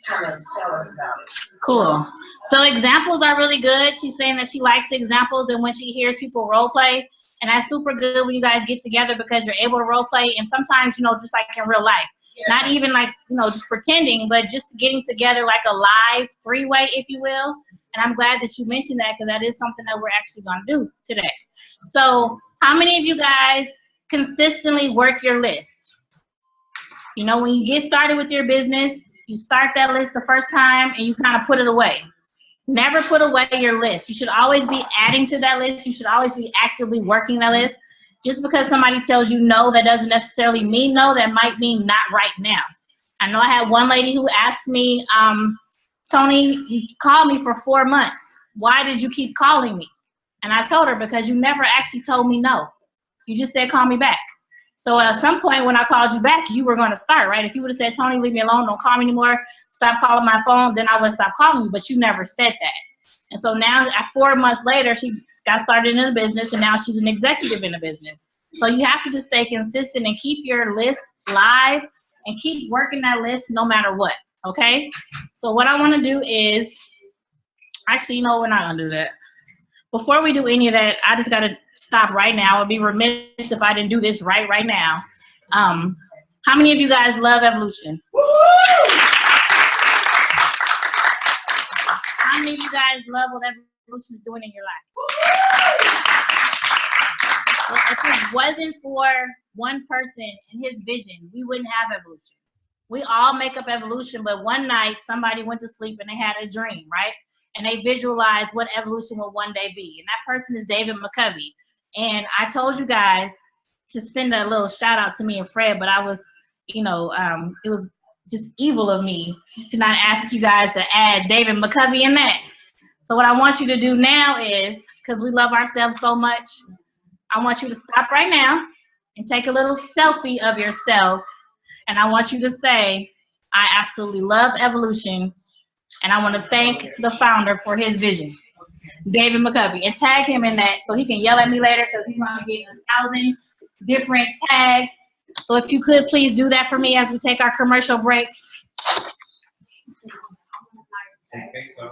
kind of tell us about it. Cool. So examples are really good. She's saying that she likes examples, and when she hears people role play, and that's super good when you guys get together because you're able to role play. And sometimes, just like in real life, not even like, just pretending, but just getting together like a live three-way, if you will. And I'm glad that you mentioned that because that is something that we're actually going to do today. So how many of you guys consistently work your list? When you get started with your business, you start that list the first time and you kind of put it away. Never put away your list. You should always be adding to that list. You should always be actively working that list. Just because somebody tells you no, that doesn't necessarily mean no. That might mean not right now. I know I had one lady who asked me, Toni, you called me for 4 months. Why did you keep calling me? And I told her, because you never actually told me no. You just said, call me back. So at some point when I called you back, you were going to start, right? If you would have said, Toni, leave me alone, don't call me anymore, stop calling my phone, then I would have stopped calling you, but you never said that. And so now, 4 months later, she got started in the business, and now she's an executive in the business. So you have to just stay consistent and keep your list live and keep working that list no matter what, okay? So what I want to do is, actually, we're not going to do that. Before we do any of that, I just got to stop right now. I'd be remiss if I didn't do this right now. How many of you guys love evolution? How many of you guys love what evolution is doing in your life? Well, if it wasn't for one person and his vision, we wouldn't have evolution. We all make up evolution, but one night somebody went to sleep and they had a dream, right? And they visualized what evolution will one day be. And that person is David McCovey. And I told you guys to send a little shout out to me and Fred, but I was, it was just evil of me to not ask you guys to add David McCovey in that. So what I want you to do now is, because we love ourselves so much, I want you to stop right now and take a little selfie of yourself. And I want you to say, I absolutely love evolution. And I want to thank the founder for his vision, David McCovey, and tag him in that so he can yell at me later because he's going to get 1,000 different tags. So if you could please do that for me as we take our commercial break. Okay, so.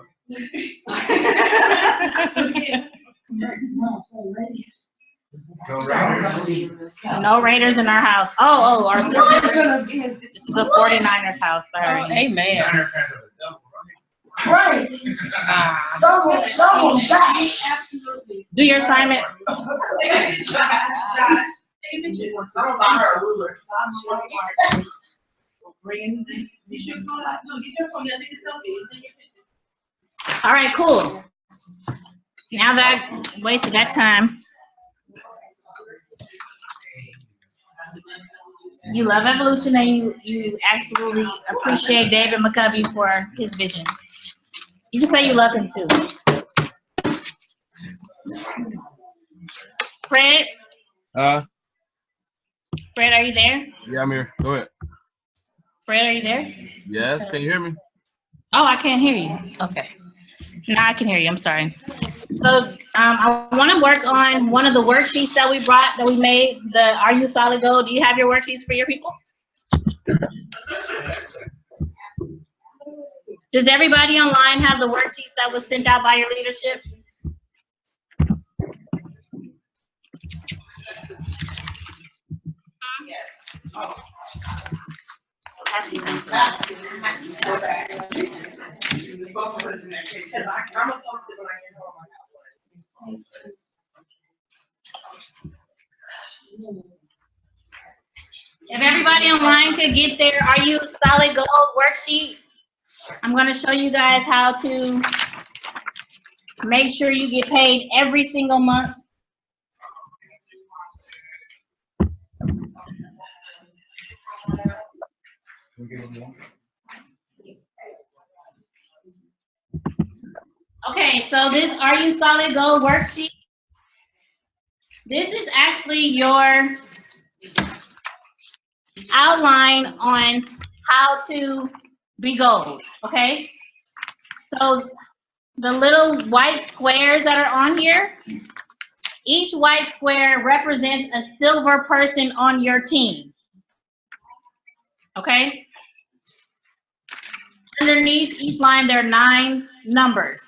No Raiders in our house. Oh, this is the 49ers house. Sorry. Oh, amen. Right. Absolutely. Do your assignment. All right, cool. Now that I wasted that time. You love evolution and you absolutely appreciate David McCovey for his vision. You can say you love him too. Fred? Fred, are you there? Yeah, I'm here. Go ahead. Fred, are you there? Yes, can you hear me? Oh, I can't hear you. Okay. Now I can hear you. I'm sorry. So I want to work on one of the worksheets that we made, the Are You Solid Gold? Do you have your worksheets for your people? Does everybody online have the worksheets that was sent out by your leadership? If everybody online could get their Are You Solid Gold worksheet, I'm going to show you guys how to make sure you get paid every single month Okay, so this Are You Solid Gold worksheet, this is actually your outline on how to be gold, okay? So the little white squares that are on here, each white square represents a silver person on your team, okay? Underneath each line, there are 9 numbers.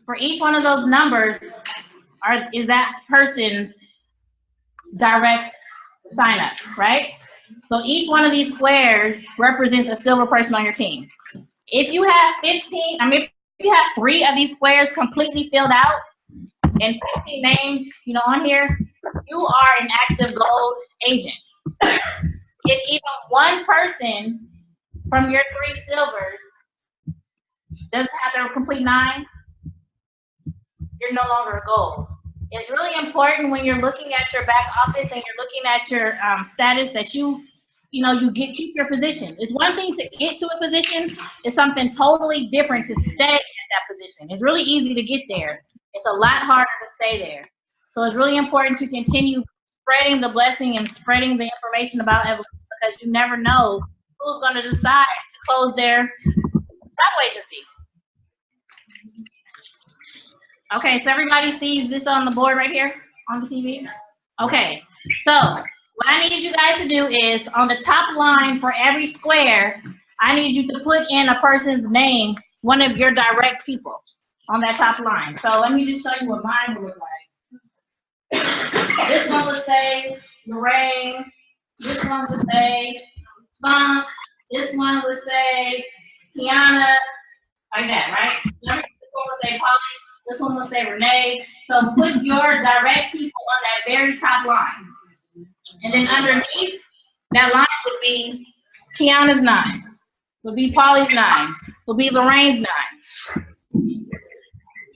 For each one of those numbers is that person's direct sign up, right? So each one of these squares represents a silver person on your team. If you have 15, if you have 3 of these squares completely filled out and 15 names, on here, you are an active gold agent. If even one person from your 3 silvers doesn't have their complete 9, you're no longer a gold. It's really important when you're looking at your back office and you're looking at your status that you keep your position. It's one thing to get to a position. It's something totally different to stay at that position. It's really easy to get there. It's a lot harder to stay there. So it's really important to continue spreading the blessing and spreading the information about evolution, because you never know who's going to decide to close their travel agency. Okay, so everybody sees this on the board right here on the TV? Okay, so what I need you guys to do is on the top line for every square, I need you to put in a person's name, one of your direct people on that top line. So let me just show you what mine will look like. This one would say Lorraine. This one would say Spunk. This one would say Kiana. Like that, right? This one would say Polly. This one will say Renee. So put your direct people on that very top line. And then underneath, that line would be Kiana's 9, would be Polly's 9, would be Lorraine's 9.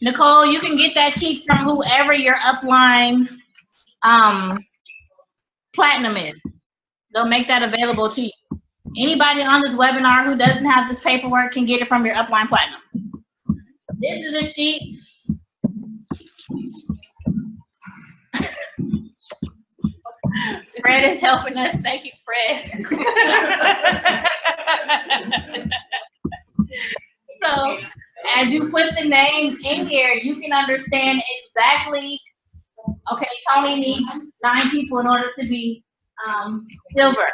Nicole, you can get that sheet from whoever your upline platinum is. They'll make that available to you. Anybody on this webinar who doesn't have this paperwork can get it from your upline platinum. This is a sheet. Fred is helping us. Thank you, Fred. So as you put the names in here, you can understand exactly, okay, Toni needs 9 people in order to be silver,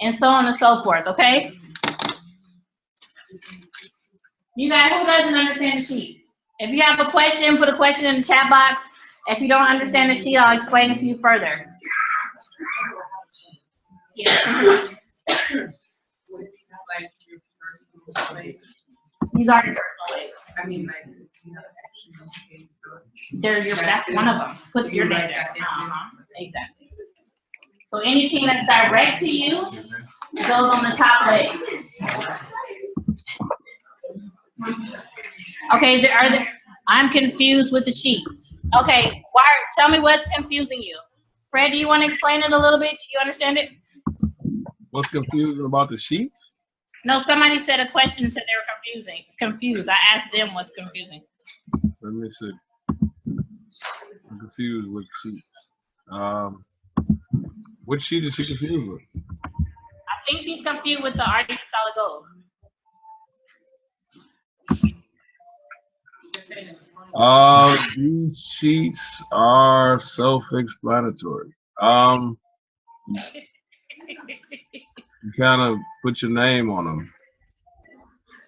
and so on and so forth, okay? You guys, who doesn't understand the sheet? If you have a question, put a question in the chat box. If you don't understand the sheet, I'll explain it to you further. Yeah. These are your personal that's one of them. Put your name there. Exactly. So anything that's direct to you goes on the top leg. Okay, I'm confused with the sheet. Okay, tell me what's confusing you. Fred, do you want to explain it a little bit? Do you understand it? What's confusing about the sheets? No, somebody said a question and said they were confused. I asked them what's confusing. Let me see. I'm confused with sheets. What sheet is she confused with? I think she's confused with the Are You Solid Gold? These sheets are self-explanatory. You kind of put your name on them.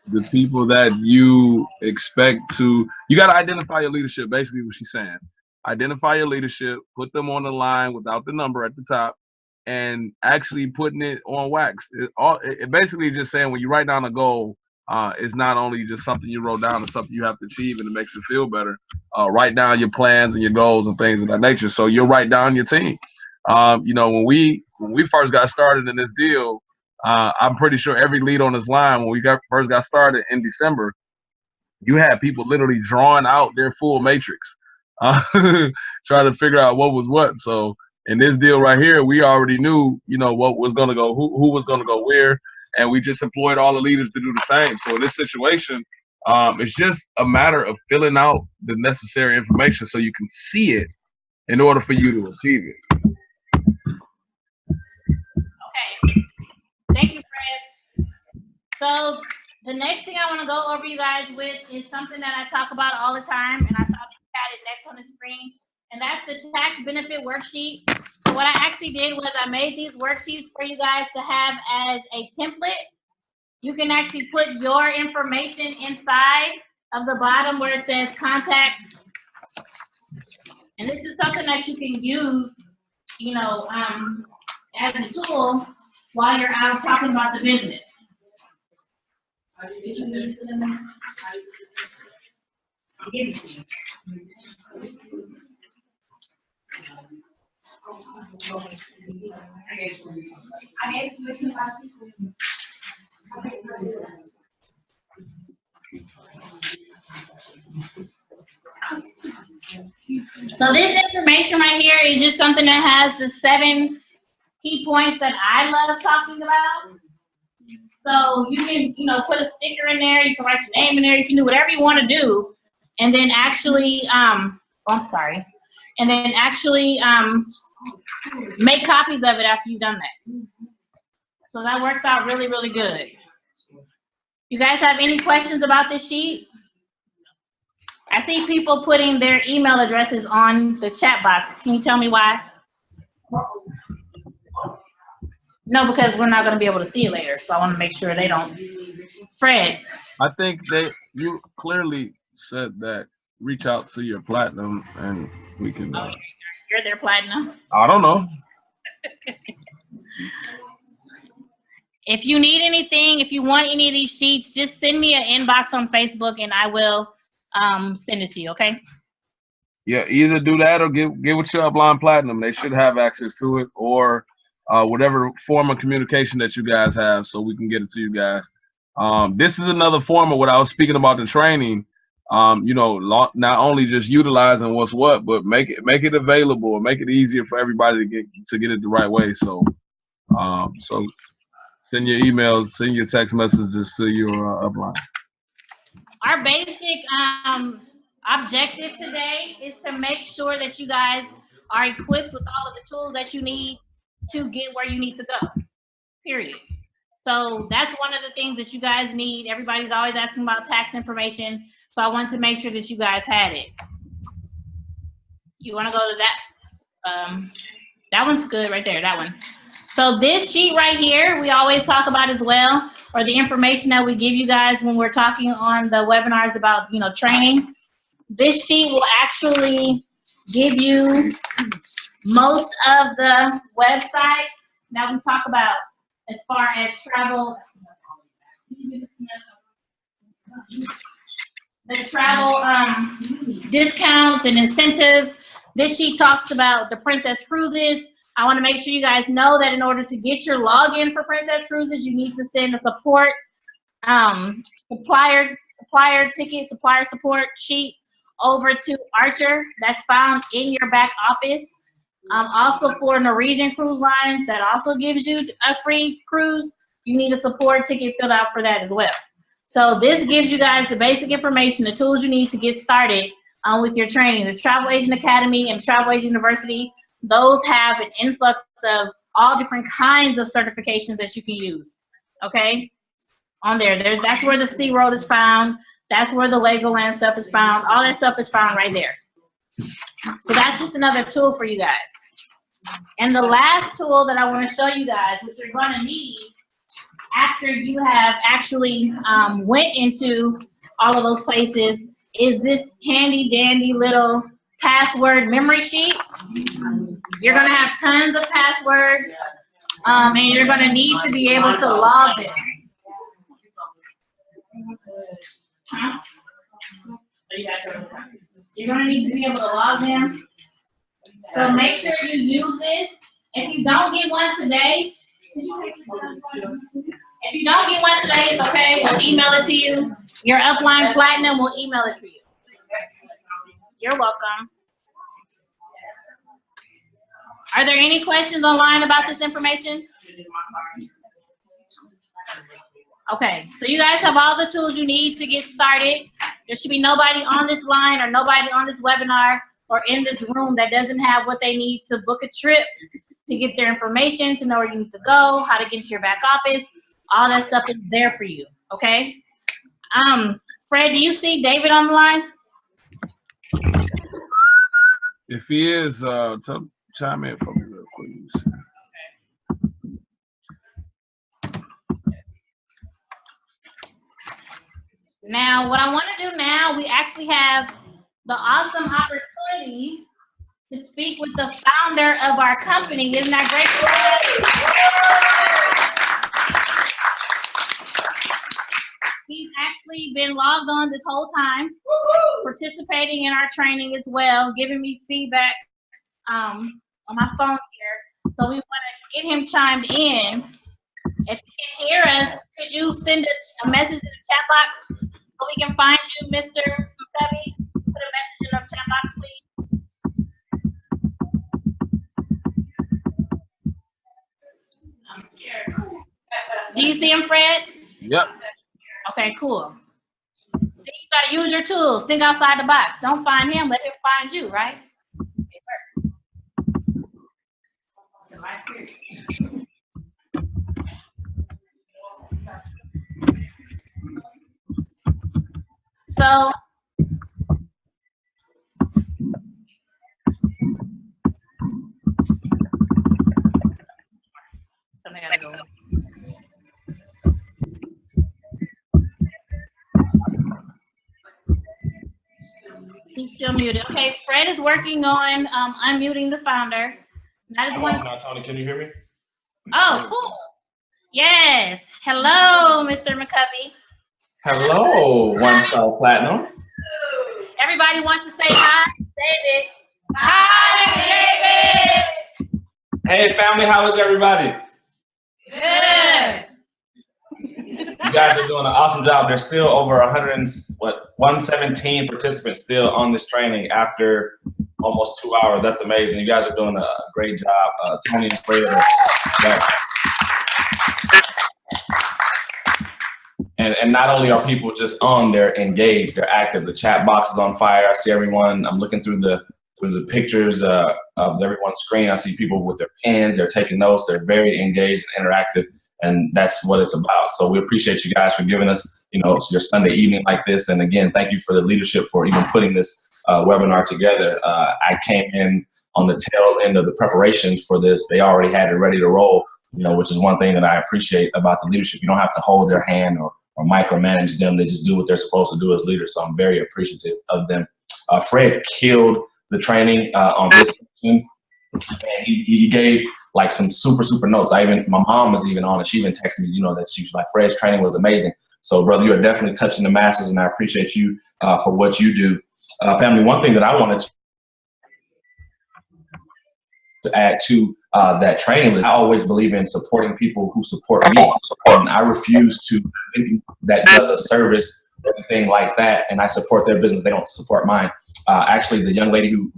The people that you expect to, you got to identify your leadership, basically what she's saying. Identify your leadership, put them on the line without the number at the top, and actually putting it on wax. It basically just saying when you write down a goal, it's not only just something you wrote down, it's something you have to achieve, and it makes you feel better. Write down your plans and your goals and things of that nature. So you'll write down your team. When we first got started in this deal, I'm pretty sure every lead on this line, when we first got started in December, you had people literally drawing out their full matrix, trying to figure out what was what. So In this deal right here, we already knew, you know, what was going to go, who was going to go where, and we just employed all the leaders to do the same. So in this situation, it's just a matter of filling out the necessary information so you can see it in order for you to achieve it. Okay. Thank you, Fred. So the next thing I want to go over you guys with is something that I talk about all the time, and I thought you had it next on the screen, and that's the tax benefit worksheet. So what I actually did was I made these worksheets for you guys to have as a template. You can actually put your information inside of the bottom where it says contact. And this is something that you can use, you know, as a tool while you're out talking about the business. Did you use it in there? I'll give it to you. So this information right here is just something that has the 7 key points that I love talking about. So you can, you know, put a sticker in there, you can write your name in there, you can do whatever you want to do, and then actually, make copies of it after you've done that. So that works out really, really good. You guys have any questions about this sheet? I see people putting their email addresses on the chat box. Can you tell me why? No, because we're not going to be able to see it later, so I want to make sure they don't. Fred. I think you clearly said that reach out to your platinum and we can. You're their platinum. I don't know. If you need anything, if you want any of these sheets, just send me an inbox on Facebook and I will send it to you, okay? Yeah, either do that or get with your upline platinum. They should have access to it, or whatever form of communication that you guys have, so we can get it to you guys. This is another form of what I was speaking about the training. You know, not only just utilizing what's what, but make it available and make it easier for everybody to get it the right way. So, so send your emails, send your text messages to your upline. Our basic objective today is to make sure that you guys are equipped with all of the tools that you need to get where you need to go, period. So that's one of the things that you guys need. Everybody's always asking about tax information, so I want to make sure that you guys had it. You want to go to that? That one's good right there, that one. So this sheet right here, we always talk about as well, or the information that we give you guys when we're talking on the webinars about, you know, training. This sheet will actually give you most of the websites that we talk about as far as travel, the travel discounts and incentives. This sheet talks about the Princess Cruises. I want to make sure you guys know that in order to get your login for Princess Cruises, you need to send a support supplier support sheet over to Archer. That's found in your back office. Also for Norwegian Cruise Lines, that also gives you a free cruise. You need a support ticket filled out for that as well. So this gives you guys the basic information, the tools you need to get started with your training. The Travel Agent Academy and Travel Agent University, those have an influx of all different kinds of certifications that you can use, okay? On there, that's where the SeaWorld is found. That's where the Legoland stuff is found. All that stuff is found right there. So that's just another tool for you guys. And the last tool that I want to show you guys, which you're going to need after you have actually went into all of those places, is this handy dandy little password memory sheet. You're going to have tons of passwords, and you're going to need to be able to log them. Huh? You're going to need to be able to log them. So make sure you use this. If you don't get one today, it's okay. We'll email it to you. Your upline platinum will email it to you. You're welcome. Are there any questions online about this information? Okay, so you guys have all the tools you need to get started. There should be nobody on this line or nobody on this webinar or in this room that doesn't have what they need to book a trip, to get their information, to know where you need to go, how to get into your back office. All that stuff is there for you, okay? Fred, do you see David on the line? If he is, chime in for me real quick. Now, what I want to do now, we actually have the awesome opportunity to speak with the founder of our company. Isn't that great? He's actually been logged on this whole time, participating in our training as well, giving me feedback on my phone here. So we want to get him chimed in. If you can hear us, could you send a message in the chat box so we can find you, Mr. McCovey? Put a message in the chat box, please. Do you see him, Fred? Yep. Okay, cool. See, you gotta use your tools. Think outside the box. Don't find him, let him find you, right? So, I gotta go. He's still muted. Okay, Fred is working on unmuting the founder. That is one. Now, Tony, can you hear me? Oh, cool. Yes. Hello, Mr. McCovey. Hello, One Star Platinum. Everybody wants to say hi, David. Hi, David. Hey, family, how is everybody? Good. You guys are doing an awesome job. There's still over 117 participants still on this training after almost 2 hours. That's amazing. You guys are doing a great job. Toni and Fred. And not only are people just on, they're engaged, they're active. The chat box is on fire. I see everyone. I'm looking through the pictures of everyone's screen. I see people with their pens. They're taking notes. They're very engaged and interactive. And that's what it's about. So we appreciate you guys for giving us, your Sunday evening like this. And again, thank you for the leadership for even putting this webinar together. I came in on the tail end of the preparation for this. They already had it ready to roll, which is one thing that I appreciate about the leadership. You don't have to hold their hand or micromanage them. They just do what they're supposed to do as leaders. So I'm very appreciative of them. Fred killed the training on this section. And he gave like some super notes. My mom was even on it. She even texted me, that she was like, Fred's training was amazing. So brother, you are definitely touching the masses, and I appreciate you for what you do. Family, one thing that I wanted to add to that training is I always believe in supporting people who support me. And I refuse to that does a service or anything like that, and I support their business. They don't support mine. Actually, the young lady who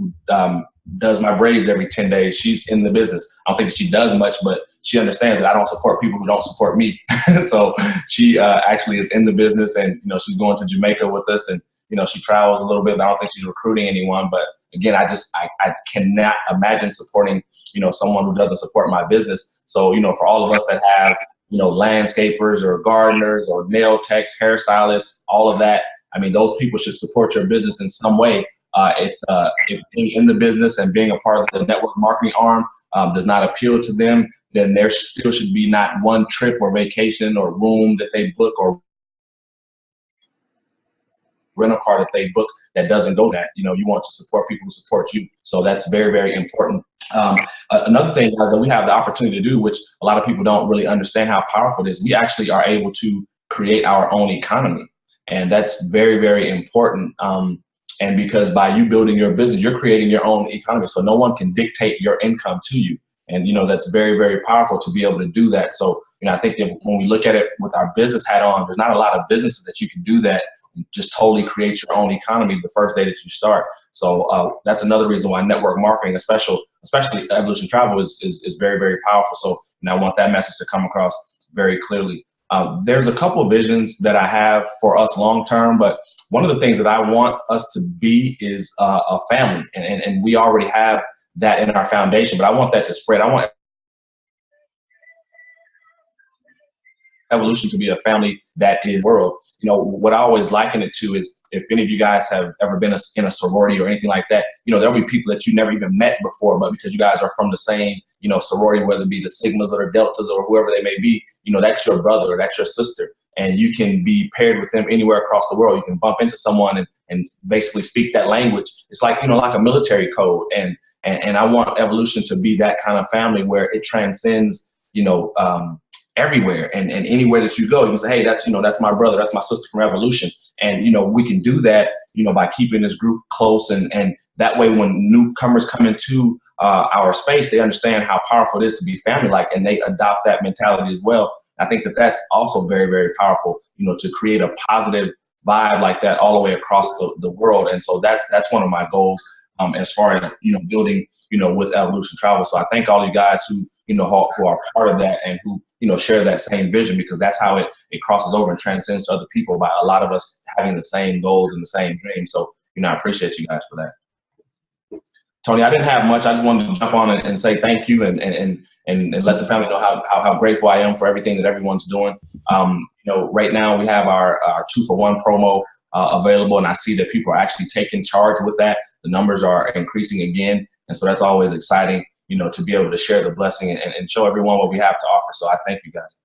does my braids every 10 days, she's in the business. I don't think she does much, but she understands that I don't support people who don't support me. So she actually is in the business, and she's going to Jamaica with us, and she travels a little bit, but I don't think she's recruiting anyone. But again, I cannot imagine supporting someone who doesn't support my business. So for all of us that have landscapers or gardeners or nail techs, hairstylists, all of that, I mean, those people should support your business in some way. If being in the business and being a part of the network marketing arm does not appeal to them, then there still should be not one trip or vacation or room that they book or rental car that they book that doesn't go that. You want to support people who support you. So that's very, very important. Another thing, guys, that we have the opportunity to do, which a lot of people don't really understand how powerful it is, we actually are able to create our own economy. And that's very, very important. And because by you building your business, you're creating your own economy. So no one can dictate your income to you. And, that's very, very powerful to be able to do that. So, I think when we look at it with our business hat on, there's not a lot of businesses that you can do that just totally create your own economy the first day that you start. So that's another reason why network marketing, especially Evolution Travel, is very, very powerful. So I want that message to come across very clearly. There's a couple of visions that I have for us long term, but one of the things that I want us to be is a family, and we already have that in our foundation, but I want that to spread. I want Evolution to be a family that is world. What I always liken it to is, if any of you guys have ever been in a sorority or anything like that, there'll be people that you never even met before, but because you guys are from the same, sorority, whether it be the Sigmas or the Deltas or whoever they may be, that's your brother or that's your sister. And you can be paired with them anywhere across the world. You can bump into someone and basically speak that language. It's like, like a military code. And I want Evolution to be that kind of family where it transcends, everywhere and anywhere that you go, you can say, hey, that's my brother, that's my sister from Evolution. And we can do that by keeping this group close, and that way when newcomers come into our space, they understand how powerful it is to be family like, and they adopt that mentality as well. I think that that's also very, very powerful, to create a positive vibe like that all the way across the world. And so that's one of my goals as far as building with Evolution Travel. So I thank all you guys who who are part of that and who share that same vision, because that's how it crosses over and transcends to other people by a lot of us having the same goals and the same dreams. So I appreciate you guys for that. Tony, I didn't have much. I just wanted to jump on and say thank you and let the family know how grateful I am for everything that everyone's doing. Right now we have our 2-for-1 promo available, and I see that people are actually taking charge with that. The numbers are increasing again, and so that's always exciting, to be able to share the blessing and show everyone what we have to offer. So I thank you guys.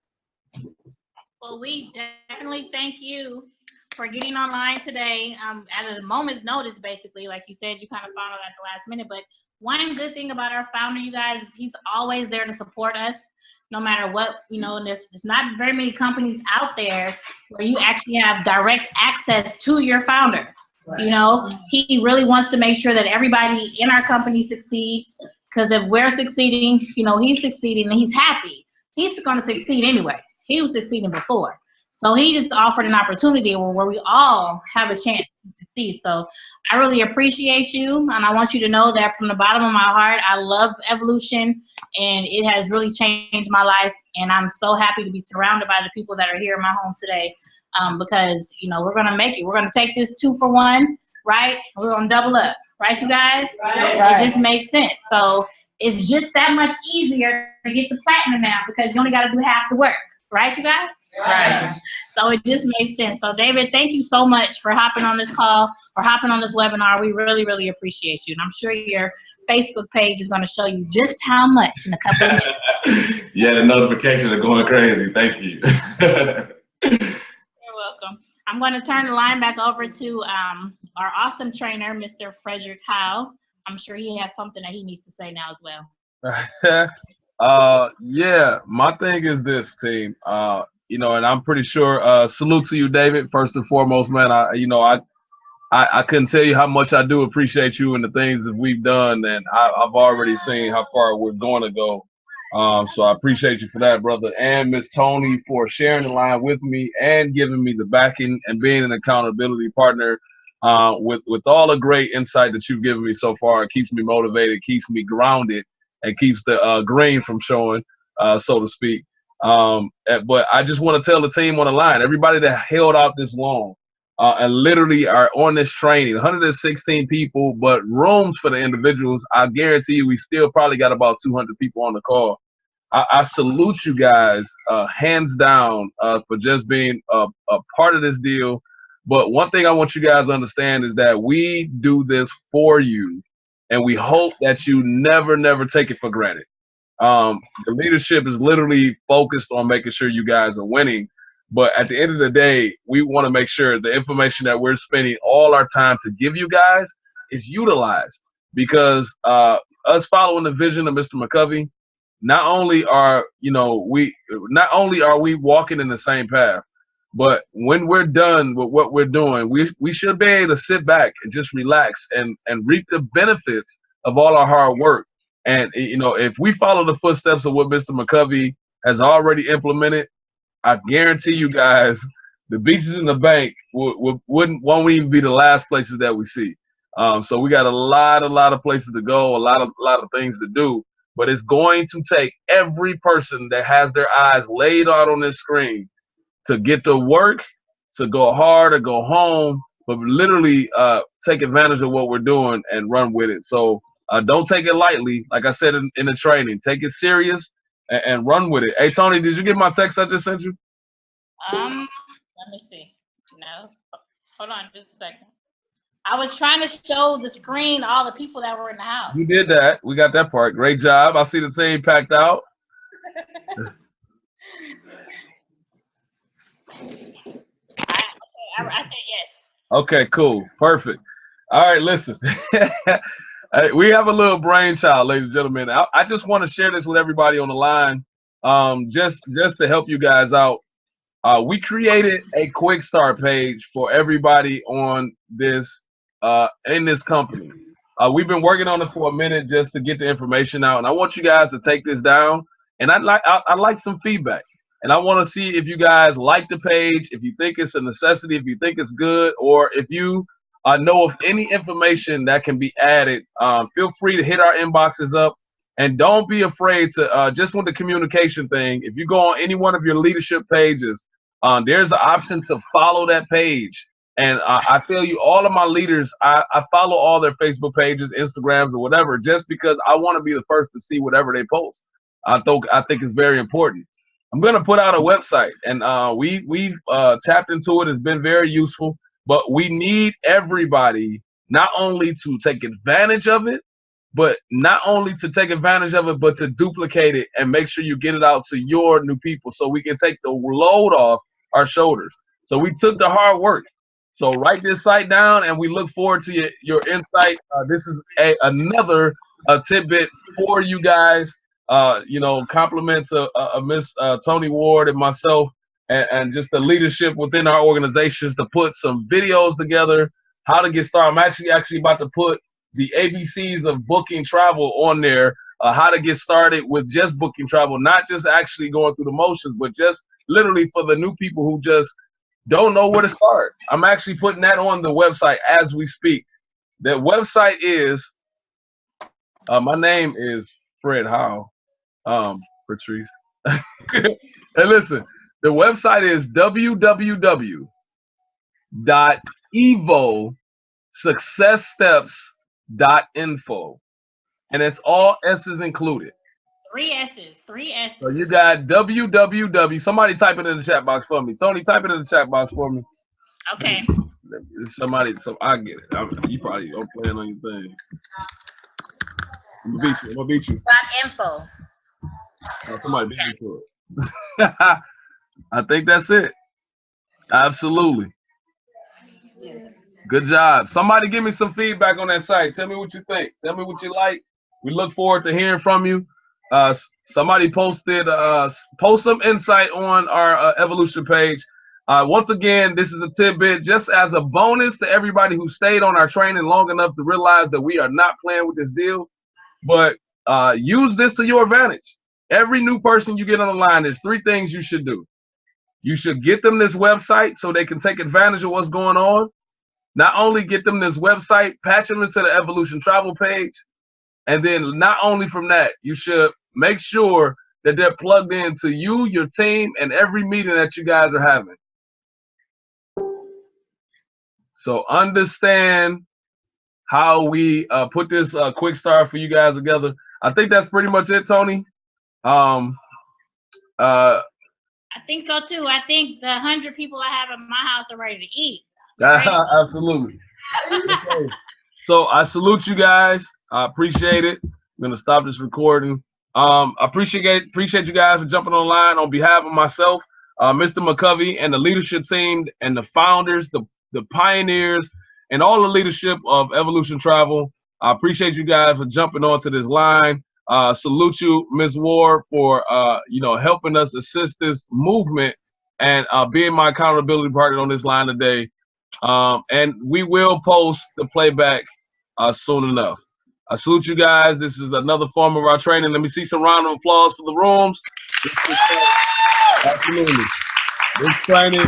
Well, we definitely thank you for getting online today at a moment's notice, basically. Like you said, you kind of found out at the last minute. But one good thing about our founder, you guys, is he's always there to support us, no matter what. And there's not very many companies out there where you actually have direct access to your founder. Right. He really wants to make sure that everybody in our company succeeds, because if we're succeeding, he's succeeding and he's happy. He's going to succeed anyway. He was succeeding before. So he just offered an opportunity where we all have a chance to succeed. So I really appreciate you, and I want you to know that from the bottom of my heart, I love Evolution, and it has really changed my life. And I'm so happy to be surrounded by the people that are here in my home today, because we're gonna make it. We're gonna take this 2-for-1, right? We're gonna double up, right, you guys? Right. It just makes sense. So it's just that much easier to get the platinum now, because you only got to do half the work. Right, you guys? Right. So it just makes sense. So, David, thank you so much for hopping on this call or hopping on this webinar. We really, really appreciate you. And I'm sure your Facebook page is going to show you just how much in a couple of minutes. Yeah, the notifications are going crazy. Thank you. You're welcome. I'm going to turn the line back over to our awesome trainer, Mr. Frederick Howe. I'm sure he has something that he needs to say now as well. Yeah, my thing is this, team. And I'm pretty sure. Salute to you, David. First and foremost, man. I couldn't tell you how much I do appreciate you and the things that we've done, and I've already seen how far we're going to go. So I appreciate you for that, brother, and Miss Toni for sharing the line with me and giving me the backing and being an accountability partner. With all the great insight that you've given me so far, it keeps me motivated, keeps me grounded, and keeps the green from showing, so to speak. But I just want to tell the team on the line, everybody that held out this long and literally are on this training, 116 people, but rooms for the individuals, I guarantee you we still probably got about 200 people on the call. I salute you guys hands down for just being a part of this deal. But one thing I want you guys to understand is that we do this for you, and we hope that you never take it for granted. The leadership is literally focused on making sure you guys are winning. But at the end of the day, we want to make sure the information that we're spending all our time to give you guys is utilized. Because us following the vision of Mr. McCovey, not only are we walking in the same path, but when we're done with what we're doing, we should be able to sit back and just relax and reap the benefits of all our hard work. And if we follow the footsteps of what Mr. McCovey has already implemented, I guarantee you guys the beaches and the bank won't even be the last places that we see. So we got a lot of places to go, a lot of things to do. But it's going to take every person that has their eyes laid out on this screen to get to work, to go hard or go home, but literally take advantage of what we're doing and run with it. So don't take it lightly. Like I said in the training, take it serious and run with it. Hey, Tony, did you get my text I just sent you? Let me see. No, hold on just a second. I was trying to show the screen all the people that were in the house. You did that. We got that part. Great job. I see the team packed out. I said yes. Okay, cool. Perfect. All right, listen. We have a little brainchild, ladies and gentlemen. I just want to share this with everybody on the line, just to help you guys out. We created a quick start page for everybody on this in this company. We've been working on it for a minute just to get the information out, and I want you guys to take this down. And I'd like some feedback, and I want to see if you guys like the page, if you think it's a necessity, if you think it's good, or if you know of any information that can be added. Feel free to hit our inboxes up, and don't be afraid to just with the communication thing. If you go on any one of your leadership pages, there's an option to follow that page. And I tell you, all of my leaders, I follow all their Facebook pages, Instagrams, or whatever, just because I want to be the first to see whatever they post. I think it's very important. I'm going to put out a website, and we've tapped into it. It's been very useful, but we need everybody not only to take advantage of it, but to duplicate it and make sure you get it out to your new people so we can take the load off our shoulders. So we took the hard work. So write this site down, and we look forward to your insight. This is another tidbit for you guys. Compliment to Miss Toni Ward and myself, and just the leadership within our organizations to put some videos together, how to get started. I'm actually about to put the ABCs of booking travel on there, how to get started with just booking travel, not just actually going through the motions, but just literally for the new people who just don't know where to start. I'm actually putting that on the website as we speak. The website is, my name is Fred Howe, Patrice. And listen, the website is www.evosuccesssteps.info. And it's all S's included. 3 S's. So you got www. Somebody type it in the chat box for me. Tony, type it in the chat box for me. Okay. Somebody, so I get it. You probably don't plan on your thing. I'm gonna beat you. .info. Somebody beat me to it. I think that's it. Absolutely. Yes. Good job. Somebody give me some feedback on that site. Tell me what you think. Tell me what you like. We look forward to hearing from you. Somebody posted post some insight on our evolution page. Once again, this is a tidbit just as a bonus to everybody who stayed on our training long enough to realize that we are not playing with this deal. But use this to your advantage. Every new person you get on the line, there's 3 things you should do. You should get them this website so they can take advantage of what's going on. Not only get them this website, patch them into the Evolution Travel page. And then not only from that, you should make sure that they're plugged into you, your team, and every meeting that you guys are having. So understand how we put this quick start for you guys together. I think that's pretty much it, Toni. I think so too. I think the 100 people I have in my house are ready to eat. Right? Absolutely. Okay. So I salute you guys. I appreciate it. I'm gonna stop this recording. I appreciate you guys for jumping online on behalf of myself, Mr. McCovey, and the leadership team, and the founders, the pioneers, and all the leadership of Evolution Travel. I appreciate you guys for jumping onto this line. Salute you, Ms. Ward, for helping us assist this movement and being my accountability partner on this line today. And we will post the playback soon enough. I salute you guys. This is another form of our training. Let me see some round of applause for the rooms. Absolutely. This training